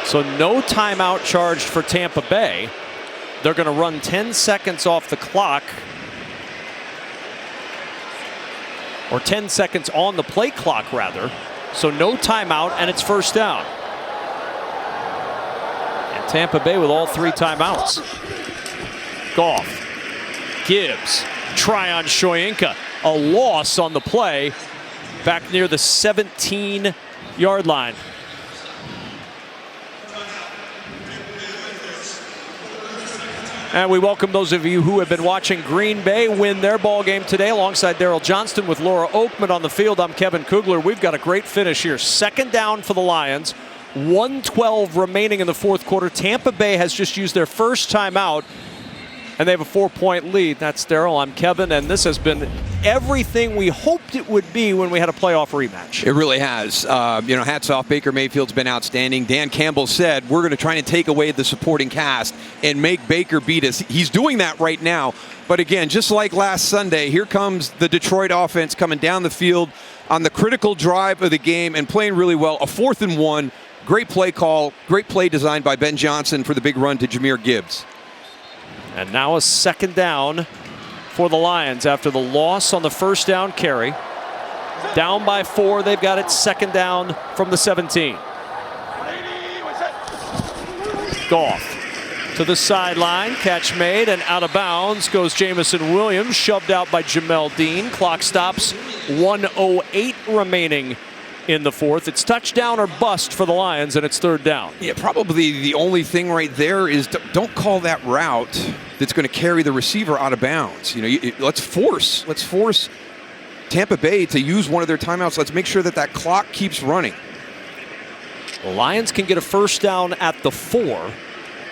So no timeout charged for Tampa Bay. They're going to run 10 seconds off the clock, or 10 seconds on the play clock, rather. So no timeout, and it's first down. And Tampa Bay with all 3 timeouts. Goff, Gibbs, Tryon-Shoyinka. A loss on the play back near the 17-yard line. And we welcome those of you who have been watching Green Bay win their ball game today. Alongside Daryl Johnston with Laura Oakman on the field, I'm Kevin Kugler. We've got a great finish here. Second down for the Lions. 1:12 remaining in the fourth quarter. Tampa Bay has just used their first timeout, and they have a 4-point lead. That's Daryl. I'm Kevin, and this has been everything we hoped it would be when we had a playoff rematch. It really has. Hats off. Baker Mayfield's been outstanding. Dan Campbell said, we're going to try and take away the supporting cast and make Baker beat us. He's doing that right now. But again, just like last Sunday, here comes the Detroit offense coming down the field on the critical drive of the game and playing really well. A 4th and 1. Great play call. Great play designed by Ben Johnson for the big run to Jahmyr Gibbs. And now a second down for the Lions after the loss on the first down carry. Down by 4. They've got it second down from the 17. Goff to the sideline. Catch made, and out of bounds goes Jamison Williams. Shoved out by Jamel Dean. Clock stops. 1:08 remaining in the fourth. It's touchdown or bust for the Lions, and it's third down. Yeah, probably the only thing right there is don't call that route that's going to carry the receiver out of bounds. Let's force Tampa Bay to use one of their timeouts. Let's make sure that clock keeps running. The Lions can get a first down at the 4.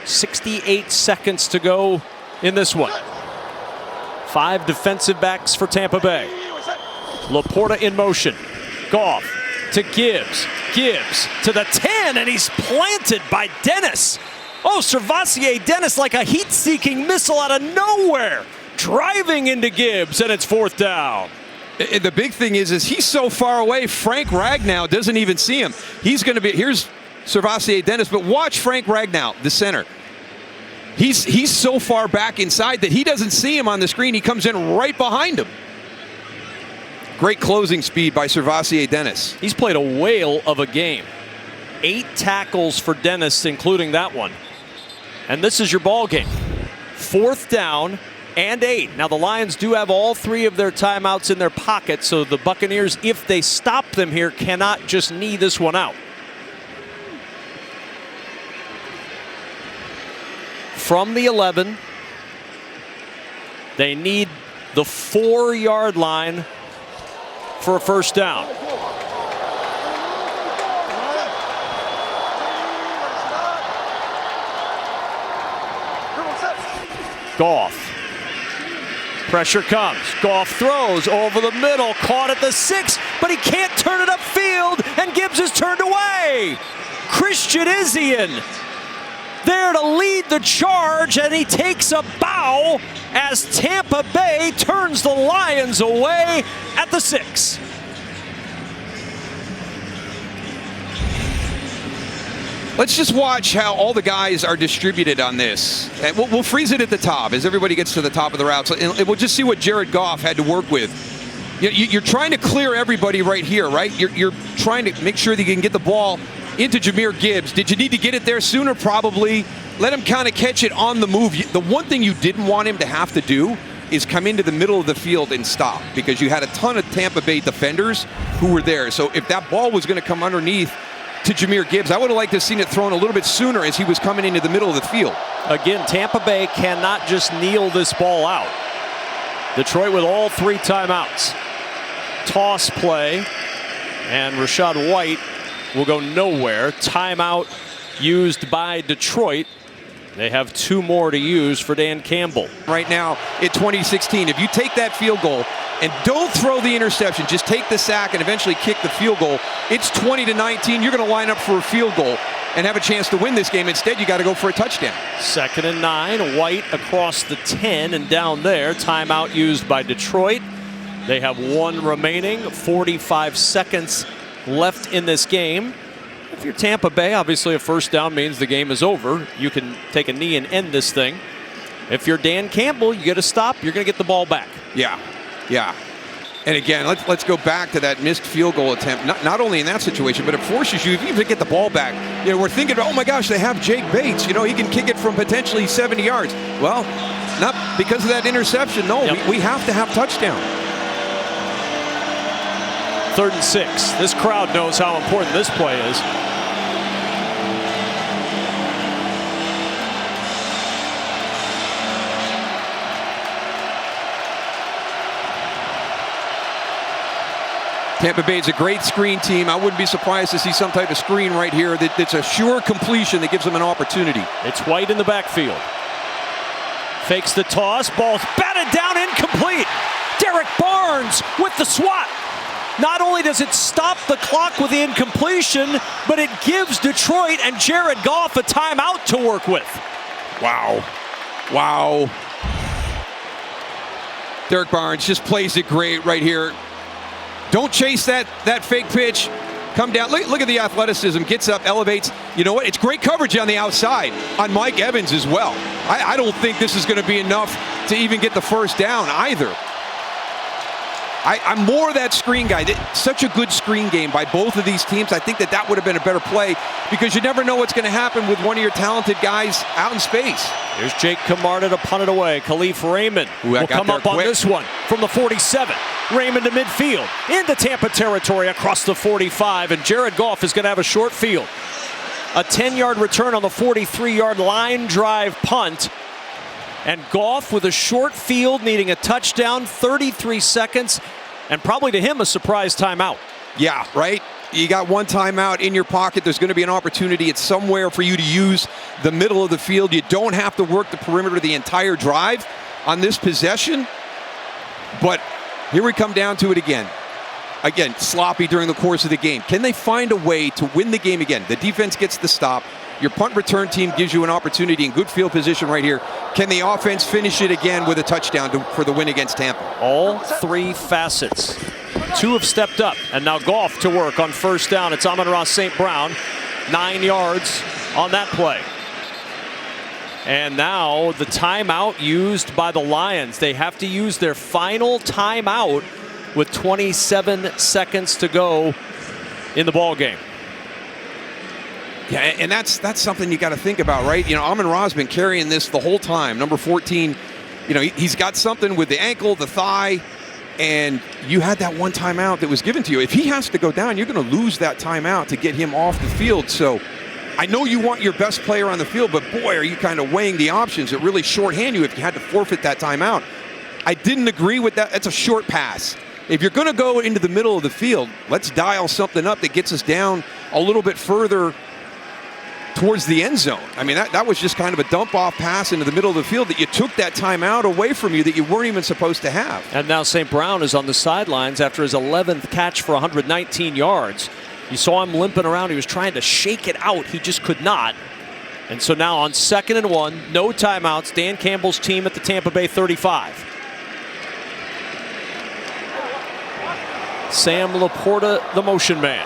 68 seconds to go in this one. 5 defensive backs for Tampa Bay. Laporta in motion. Goff to Gibbs. Gibbs to the 10, and he's planted by Dennis. Oh, Servassier Dennis like a heat-seeking missile out of nowhere. Driving into Gibbs, and it's fourth down. The big thing is he's so far away, Frank Ragnow doesn't even see him. He's going to be, here's Servassier Dennis, but watch Frank Ragnow, the center. He's so far back inside that he doesn't see him on the screen. He comes in right behind him. Great closing speed by Servassier Dennis. He's played a whale of a game. 8 tackles for Dennis, including that one. And this is your ball game. Fourth down and 8. Now the Lions do have all 3 of their timeouts in their pocket, so the Buccaneers, if they stop them here, cannot just knee this one out. From the 11, they need the 4-yard line for a first down. Goff. Pressure comes. Goff throws over the middle, caught at the 6, but he can't turn it upfield, and Gibbs is turned away. Christian Izien there to lead the charge, and he takes a bow as Tampa Bay turns the Lions away at the 6. Let's just watch how all the guys are distributed on this. And we'll freeze it at the top as everybody gets to the top of the route. And we'll just see what Jared Goff had to work with. You're trying to clear everybody right here, right? You're trying to make sure that you can get the ball into Jahmyr Gibbs. Did you need to get it there sooner? Probably. Let him kind of catch it on the move. The one thing you didn't want him to have to do is come into the middle of the field and stop, because you had a ton of Tampa Bay defenders who were there. So if that ball was going to come underneath to Jahmyr Gibbs, I would have liked to have seen it thrown a little bit sooner as he was coming into the middle of the field. Again, Tampa Bay cannot just kneel this ball out. Detroit with all 3 timeouts. Toss play, and Rachaad White will go nowhere. Timeout used by Detroit. They have 2 more to use for Dan Campbell. Right now in 2016, if you take that field goal and don't throw the interception, just take the sack and eventually kick the field goal, it's 20-19. You're going to line up for a field goal and have a chance to win this game. Instead, you got to go for a touchdown. 2nd and 9. White across the 10 and down there. Timeout used by Detroit. They have 1 remaining. 45 seconds left in this game. If you're Tampa Bay, obviously a first down means the game is over. You can take a knee and end this thing. If you're Dan Campbell, you get a stop, you're going to get the ball back. Yeah. And again, let's go back to that missed field goal attempt. Not only in that situation, but it forces you, if you even get the ball back, we're thinking, oh my gosh, they have Jake Bates. He can kick it from potentially 70 yards. Well, not because of that interception. No, we have to have touchdown. 3rd and 6. This crowd knows how important this play is. Tampa Bay is a great screen team. I wouldn't be surprised to see some type of screen right here that's a sure completion that gives them an opportunity. It's White in the backfield. Fakes the toss. Ball's batted down, incomplete. Derek Barnes with the swat. Not only does it stop the clock with the incompletion, but it gives Detroit and Jared Goff a timeout to work with. Wow. Derek Barnes just plays it great right here. Don't chase that fake pitch. Come down. Look at the athleticism. Gets up, elevates. You know what? It's great coverage on the outside on Mike Evans as well. I don't think this is going to be enough to even get the first down either. I'm more that screen guy. Such a good screen game by both of these teams. I think that would have been a better play, because you never know what's going to happen with one of your talented guys out in space. Here's Jake Camarda to punt it away. Khalif Raymond will come up on this one from the 47. Raymond to midfield, into Tampa territory across the 45, and Jared Goff is going to have a short field. A 10-yard return on the 43-yard line drive punt. And Goff with a short field, needing a touchdown, 33 seconds, and probably to him a surprise timeout. Yeah, right? You got 1 timeout in your pocket. There's going to be an opportunity. It's somewhere for you to use the middle of the field. You don't have to work the perimeter the entire drive on this possession. But here we come down to it again. Again, sloppy during the course of the game. Can they find a way to win the game again? The defense gets the stop. Your punt return team gives you an opportunity in good field position right here. Can the offense finish it again with a touchdown for the win against Tampa? All 3 facets. 2 have stepped up, and now Goff to work on first down. It's Amon-Ra St. Brown, 9 yards on that play. And now the timeout used by the Lions. They have to use their final timeout with 27 seconds to go in the ball game. Yeah, and that's something you got to think about, right? Amon-Ra's been carrying this the whole time. Number 14, he's got something with the ankle, the thigh, and you had that 1 timeout that was given to you. If he has to go down, you're going to lose that timeout to get him off the field. So I know you want your best player on the field, but boy, are you kind of weighing the options. It really shorthand you if you had to forfeit that timeout. I didn't agree with that. That's a short pass. If you're going to go into the middle of the field, let's dial something up that gets us down a little bit further towards the end zone. I mean, that was just kind of a dump-off pass into the middle of the field that you took that timeout away from you that you weren't even supposed to have. And now St. Brown is on the sidelines after his 11th catch for 119 yards. You saw him limping around. He was trying to shake it out. He just could not. And so now on 2nd and 1, no timeouts, Dan Campbell's team at the Tampa Bay 35. Sam Laporta, the motion man.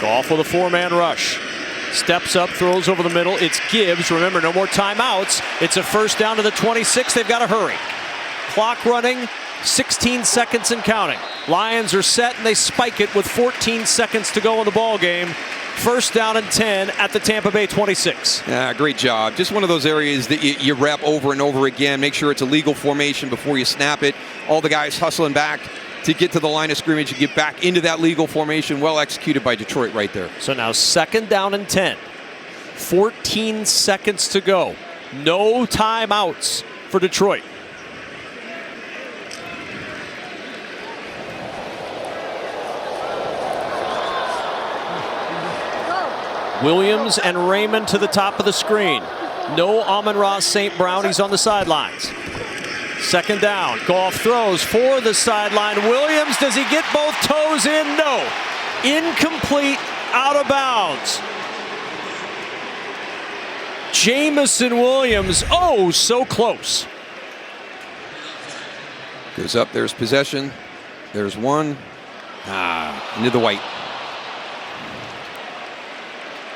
Goff with a 4-man rush. Steps up, throws over the middle. It's Gibbs. Remember, no more timeouts. It's a first down to the 26. They've got to hurry. Clock running, 16 seconds and counting. Lions are set, and they spike it with 14 seconds to go in the ball game. First down and 10 at the Tampa Bay 26. Yeah, great job. Just one of those areas that you rep over and over again. Make sure it's a legal formation before you snap it. All the guys hustling back to get to the line of scrimmage and get back into that legal formation. Well executed by Detroit right there. So now 2nd down and 10. 14 seconds to go. No timeouts for Detroit. Williams and Raymond to the top of the screen. No Amon-Ra St. Brown. He's on the sidelines. 2nd down. Goff throws for the sideline. Williams, does he get both toes in? No. Incomplete, out of bounds. Jamison Williams, oh, so close. Goes up, there's possession. There's one. Into the white.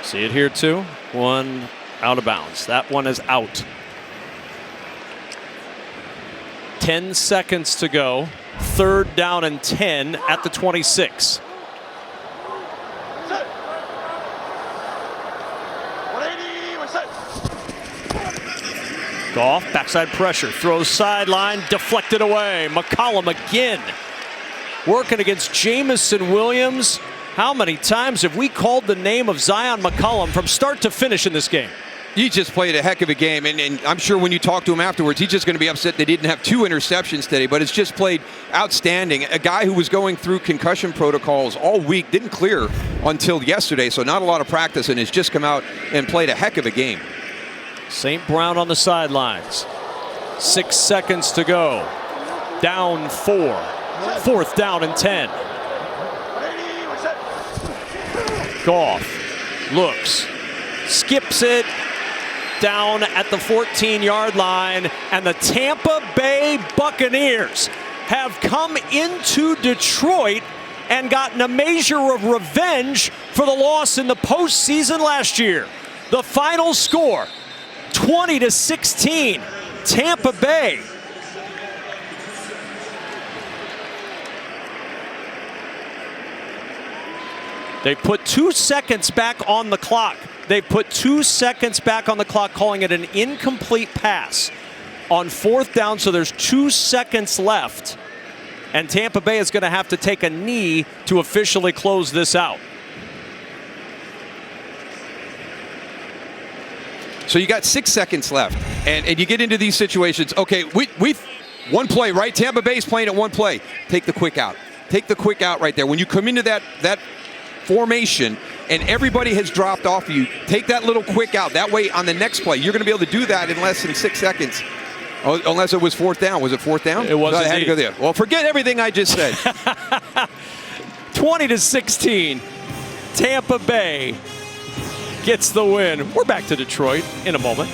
See it here too. One out of bounds. That one is out. 10 seconds to go. 3rd down and 10 at the 26. Goff, backside pressure, throws sideline, deflected away. McCollum again. Working against Jamison Williams. How many times have we called the name of Zion McCollum from start to finish in this game? He just played a heck of a game, and I'm sure when you talk to him afterwards, he's just going to be upset they didn't have 2 interceptions today, but it's just played outstanding. A guy who was going through concussion protocols all week, didn't clear until yesterday, so not a lot of practice, and has just come out and played a heck of a game. St. Brown on the sidelines. 6 seconds to go. Down 4. 4th down and 10. Goff looks, skips it, down at the 14-yard line, and the Tampa Bay Buccaneers have come into Detroit and gotten a measure of revenge for the loss in the postseason last year. The final score, 20-16, Tampa Bay. They put 2 seconds back on the clock. They put 2 seconds back on the clock, calling it an incomplete pass on 4th down, so there's 2 seconds left. And Tampa Bay is going to have to take a knee to officially close this out. So you got 6 seconds left, and you get into these situations. Okay, we one play, right? Tampa Bay's playing at one play. Take the quick out. Take the quick out right there. When you come into that formation and everybody has dropped off of you, take that little quick out. That way on the next play, you're going to be able to do that in less than 6 seconds. Oh, unless it was 4th down. Was it 4th down? It was. I had to go there. Well, forget everything I just said. 20-16, Tampa Bay gets the win. We're back to Detroit in a moment.